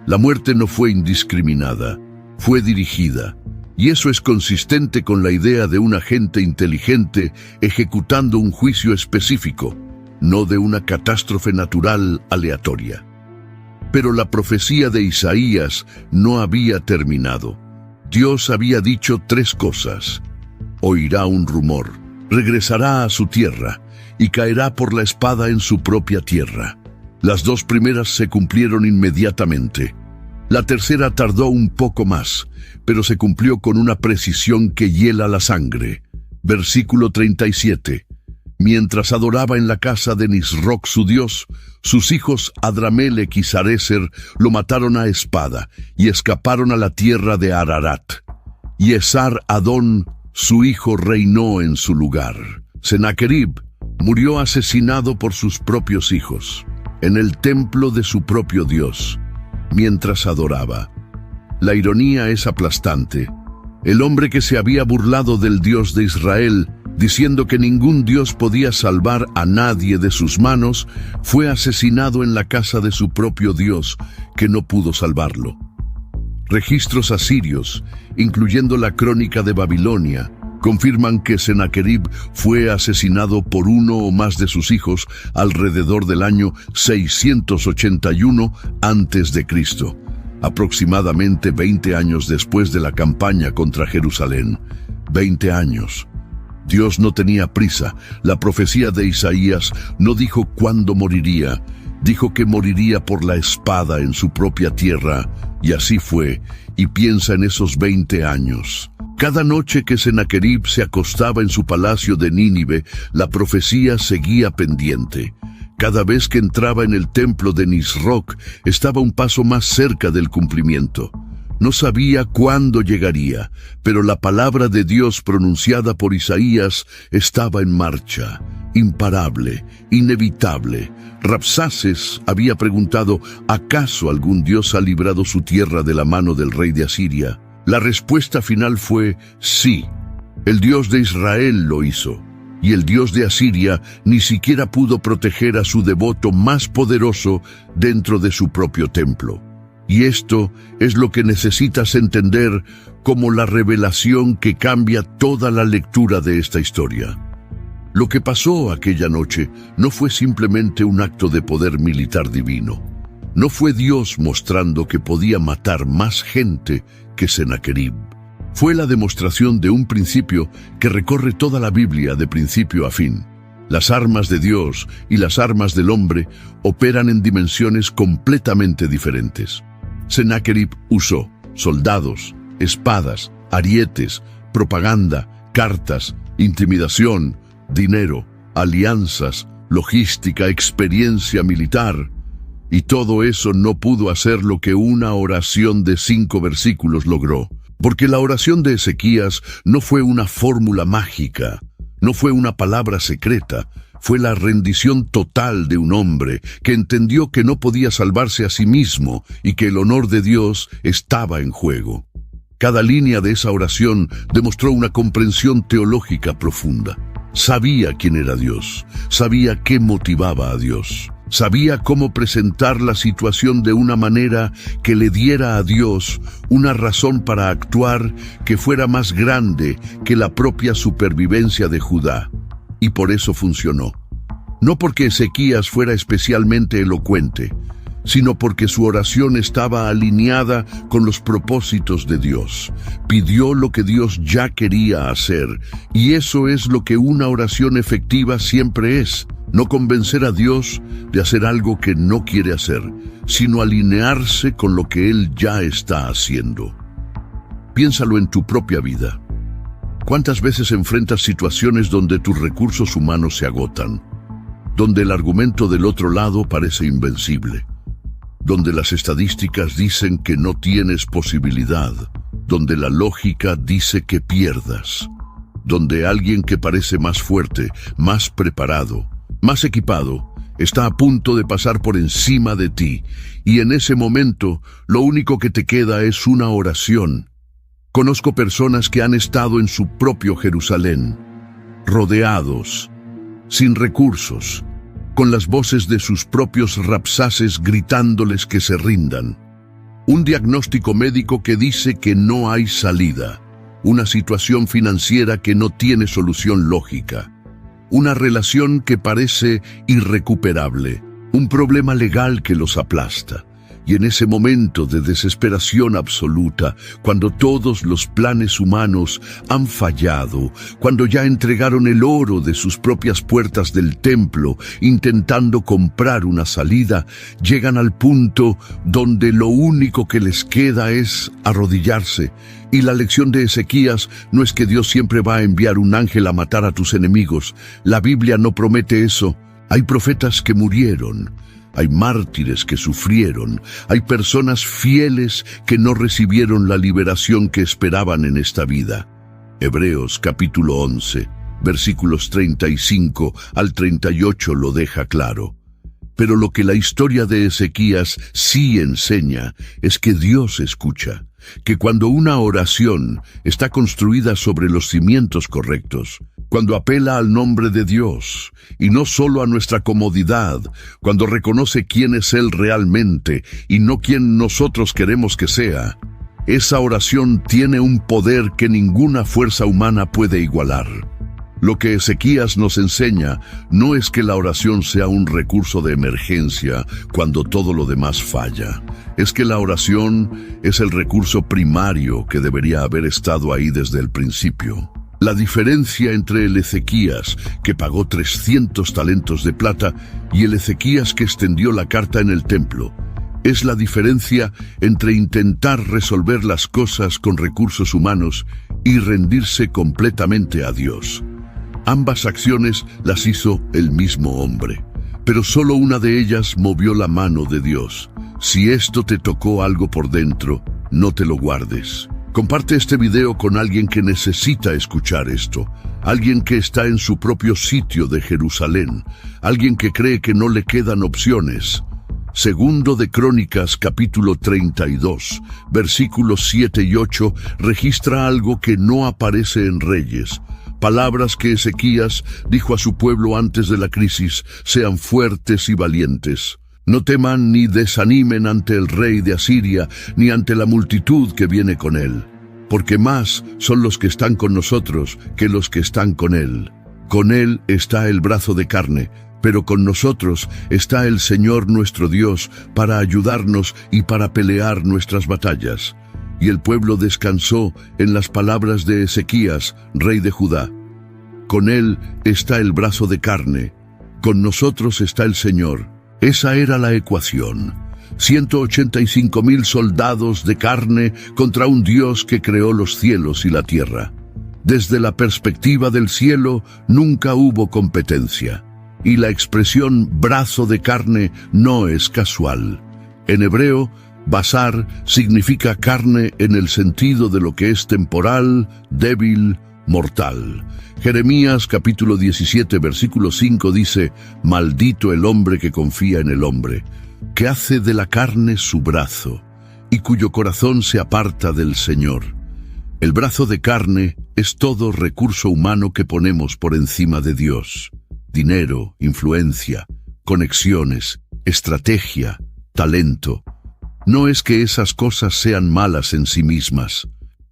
[SPEAKER 2] La muerte no fue indiscriminada, fue dirigida, y eso es consistente con la idea de un agente inteligente ejecutando un juicio específico, no de una catástrofe natural aleatoria. Pero la profecía de Isaías no había terminado. Dios había dicho 3 cosas. Oirá un rumor, regresará a su tierra y caerá por la espada en su propia tierra. Las 2 primeras se cumplieron inmediatamente. La tercera tardó un poco más, pero se cumplió con una precisión que hiela la sangre. Versículo 37. Mientras adoraba en la casa de Nisroc su dios, sus hijos Adramelech y Sarecer lo mataron a espada y escaparon a la tierra de Ararat. Y Esar-Adón, su hijo, reinó en su lugar. Sennacherib murió asesinado por sus propios hijos, en el templo de su propio dios, mientras adoraba. La ironía es aplastante. El hombre que se había burlado del Dios de Israel, diciendo que ningún Dios podía salvar a nadie de sus manos, fue asesinado en la casa de su propio Dios, que no pudo salvarlo. Registros asirios, incluyendo la Crónica de Babilonia, confirman que Sennacherib fue asesinado por uno o más de sus hijos alrededor del año 681 a.C., aproximadamente 20 años después de la campaña contra Jerusalén. 20 años. Dios no tenía prisa. La profecía de Isaías no dijo cuándo moriría, dijo que moriría por la espada en su propia tierra, y así fue, y piensa en esos 20 años. Cada noche que Sennacherib se acostaba en su palacio de Nínive, la profecía seguía pendiente. Cada vez que entraba en el templo de Nisroc, estaba un paso más cerca del cumplimiento. No sabía cuándo llegaría, pero la palabra de Dios pronunciada por Isaías estaba en marcha, imparable, inevitable. Rabsaces había preguntado, ¿acaso algún Dios ha librado su tierra de la mano del rey de Asiria? La respuesta final fue sí. El Dios de Israel lo hizo, y el Dios de Asiria ni siquiera pudo proteger a su devoto más poderoso dentro de su propio templo. Y esto es lo que necesitas entender como la revelación que cambia toda la lectura de esta historia. Lo que pasó aquella noche no fue simplemente un acto de poder militar divino. No fue Dios mostrando que podía matar más gente que Sennacherib. Fue la demostración de un principio que recorre toda la Biblia de principio a fin. Las armas de Dios y las armas del hombre operan en dimensiones completamente diferentes. Sennacherib usó soldados, espadas, arietes, propaganda, cartas, intimidación, dinero, alianzas, logística, experiencia militar. Y todo eso no pudo hacer lo que una oración de 5 versículos logró. Porque la oración de Ezequías no fue una fórmula mágica, no fue una palabra secreta, fue la rendición total de un hombre que entendió que no podía salvarse a sí mismo y que el honor de Dios estaba en juego. Cada línea de esa oración demostró una comprensión teológica profunda. Sabía quién era Dios, sabía qué motivaba a Dios. Sabía cómo presentar la situación de una manera que le diera a Dios una razón para actuar que fuera más grande que la propia supervivencia de Judá. Y por eso funcionó. No porque Ezequías fuera especialmente elocuente, sino porque su oración estaba alineada con los propósitos de Dios. Pidió lo que Dios ya quería hacer, y eso es lo que una oración efectiva siempre es: no convencer a Dios de hacer algo que no quiere hacer, sino alinearse con lo que Él ya está haciendo. Piénsalo en tu propia vida. ¿Cuántas veces enfrentas situaciones donde tus recursos humanos se agotan? Donde el argumento del otro lado parece invencible, donde las estadísticas dicen que no tienes posibilidad, donde la lógica dice que pierdas, donde alguien que parece más fuerte, más preparado, más equipado, está a punto de pasar por encima de ti, y en ese momento lo único que te queda es una oración. Conozco personas que han estado en su propio Jerusalén, rodeados, sin recursos, con las voces de sus propios Rabsaces gritándoles que se rindan. Un diagnóstico médico que dice que no hay salida, una situación financiera que no tiene solución lógica, una relación que parece irrecuperable, un problema legal que los aplasta. Y en ese momento de desesperación absoluta, cuando todos los planes humanos han fallado, cuando ya entregaron el oro de sus propias puertas del templo, intentando comprar una salida, llegan al punto donde lo único que les queda es arrodillarse. Y la lección de Ezequías no es que Dios siempre va a enviar un ángel a matar a tus enemigos. La Biblia no promete eso. Hay profetas que murieron. Hay mártires que sufrieron, hay personas fieles que no recibieron la liberación que esperaban en esta vida. Hebreos capítulo 11, versículos 35 al 38 lo deja claro. Pero lo que la historia de Ezequías sí enseña es que Dios escucha, que cuando una oración está construida sobre los cimientos correctos, cuando apela al nombre de Dios y no solo a nuestra comodidad, cuando reconoce quién es Él realmente y no quién nosotros queremos que sea, esa oración tiene un poder que ninguna fuerza humana puede igualar. Lo que Ezequías nos enseña no es que la oración sea un recurso de emergencia cuando todo lo demás falla. Es que la oración es el recurso primario que debería haber estado ahí desde el principio. La diferencia entre el Ezequías que pagó 300 talentos de plata y el Ezequías que extendió la carta en el templo es la diferencia entre intentar resolver las cosas con recursos humanos y rendirse completamente a Dios. Ambas acciones las hizo el mismo hombre, pero solo una de ellas movió la mano de Dios. Si esto te tocó algo por dentro, no te lo guardes. Comparte este video con alguien que necesita escuchar esto, alguien que está en su propio sitio de Jerusalén, alguien que cree que no le quedan opciones. Segundo de Crónicas capítulo 32, versículos 7 y 8 registra algo que no aparece en Reyes. Palabras que Ezequías dijo a su pueblo antes de la crisis: sean fuertes y valientes. No teman ni desanimen ante el rey de Asiria, ni ante la multitud que viene con él, porque más son los que están con nosotros que los que están con él. Con él está el brazo de carne, pero con nosotros está el Señor nuestro Dios para ayudarnos y para pelear nuestras batallas. Y el pueblo descansó en las palabras de Ezequías, rey de Judá. Con él está el brazo de carne, con nosotros está el Señor. Esa era la ecuación. 185,000 soldados de carne contra un Dios que creó los cielos y la tierra. Desde la perspectiva del cielo nunca hubo competencia. Y la expresión brazo de carne no es casual. En hebreo, basar significa carne en el sentido de lo que es temporal, débil, mortal. Jeremías capítulo 17 versículo 5 dice: maldito el hombre que confía en el hombre, que hace de la carne su brazo, y cuyo corazón se aparta del Señor. El brazo de carne es todo recurso humano que ponemos por encima de Dios. Dinero, influencia, conexiones, estrategia, talento. No es que esas cosas sean malas en sí mismas.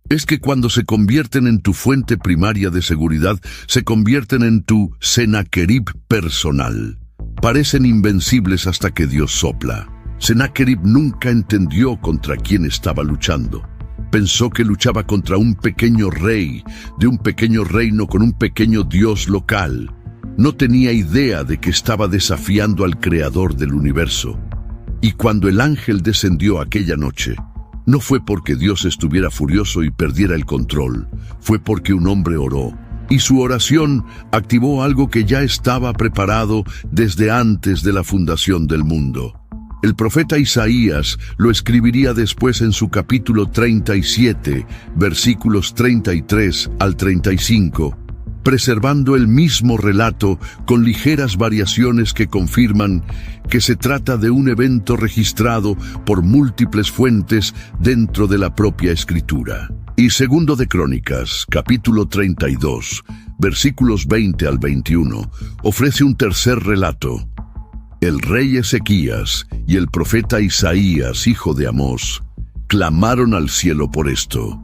[SPEAKER 2] Es que cuando se convierten en tu fuente primaria de seguridad, se convierten en tu Sennacherib personal. Parecen invencibles hasta que Dios sopla. Sennacherib nunca entendió contra quién estaba luchando. Pensó que luchaba contra un pequeño rey, de un pequeño reino con un pequeño dios local. No tenía idea de que estaba desafiando al creador del universo. Y cuando el ángel descendió aquella noche, no fue porque Dios estuviera furioso y perdiera el control, fue porque un hombre oró. Y su oración activó algo que ya estaba preparado desde antes de la fundación del mundo. El profeta Isaías lo escribiría después en su capítulo 37, versículos 33 al 35, preservando el mismo relato con ligeras variaciones que confirman que se trata de un evento registrado por múltiples fuentes dentro de la propia Escritura. Y segundo de Crónicas, capítulo 32, versículos 20 al 21, ofrece un tercer relato. El rey Ezequías y el profeta Isaías, hijo de Amós, clamaron al cielo por esto.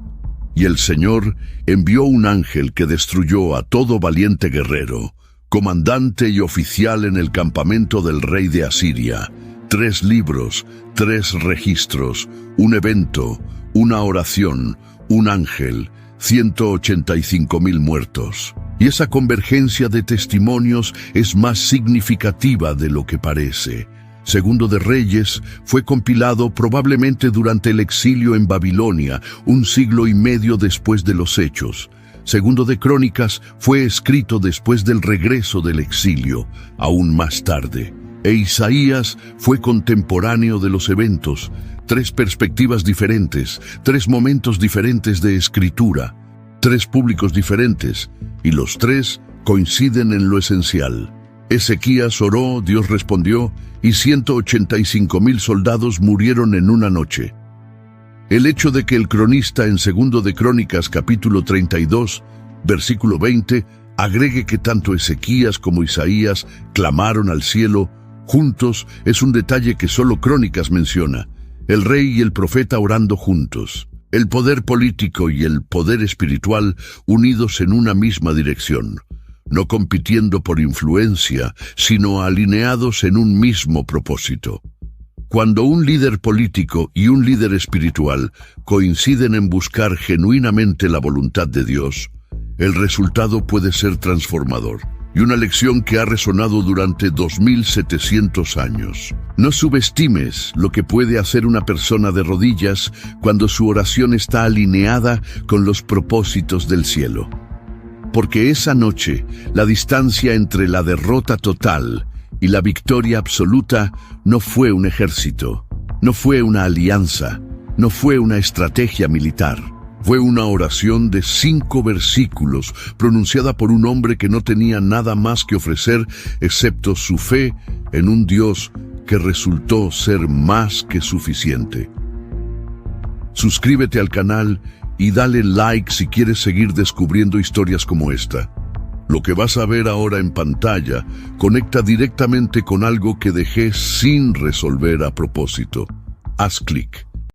[SPEAKER 2] Y el Señor envió un ángel que destruyó a todo valiente guerrero, comandante y oficial en el campamento del rey de Asiria. 3 libros, 3 registros, un evento, una oración, un ángel, 185,000 muertos. Y esa convergencia de testimonios es más significativa de lo que parece. Segundo de Reyes fue compilado probablemente durante el exilio en Babilonia, 1 siglo y medio después de los Hechos. Segundo de Crónicas fue escrito después del regreso del exilio, aún más tarde. E Isaías fue contemporáneo de los eventos. 3 perspectivas diferentes, 3 momentos diferentes de escritura, 3 públicos diferentes, y los 3 coinciden en lo esencial. Ezequías oró, Dios respondió, y 185,000 soldados murieron en una noche. El hecho de que el cronista en segundo de Crónicas capítulo 32, versículo 20, agregue que tanto Ezequías como Isaías clamaron al cielo juntos es un detalle que solo Crónicas menciona. El rey y el profeta orando juntos. El poder político y el poder espiritual unidos en una misma dirección. No compitiendo por influencia, sino alineados en un mismo propósito. Cuando un líder político y un líder espiritual coinciden en buscar genuinamente la voluntad de Dios, el resultado puede ser transformador. Y una lección que ha resonado durante 2700 años. No subestimes lo que puede hacer una persona de rodillas cuando su oración está alineada con los propósitos del cielo. Porque esa noche, la distancia entre la derrota total y la victoria absoluta no fue un ejército, no fue una alianza, no fue una estrategia militar. Fue una oración de 5 versículos, pronunciada por un hombre que no tenía nada más que ofrecer excepto su fe en un Dios que resultó ser más que suficiente. Suscríbete al canal y dale like si quieres seguir descubriendo historias como esta. Lo que vas a ver ahora en pantalla conecta directamente con algo que dejé sin resolver a propósito. Haz clic.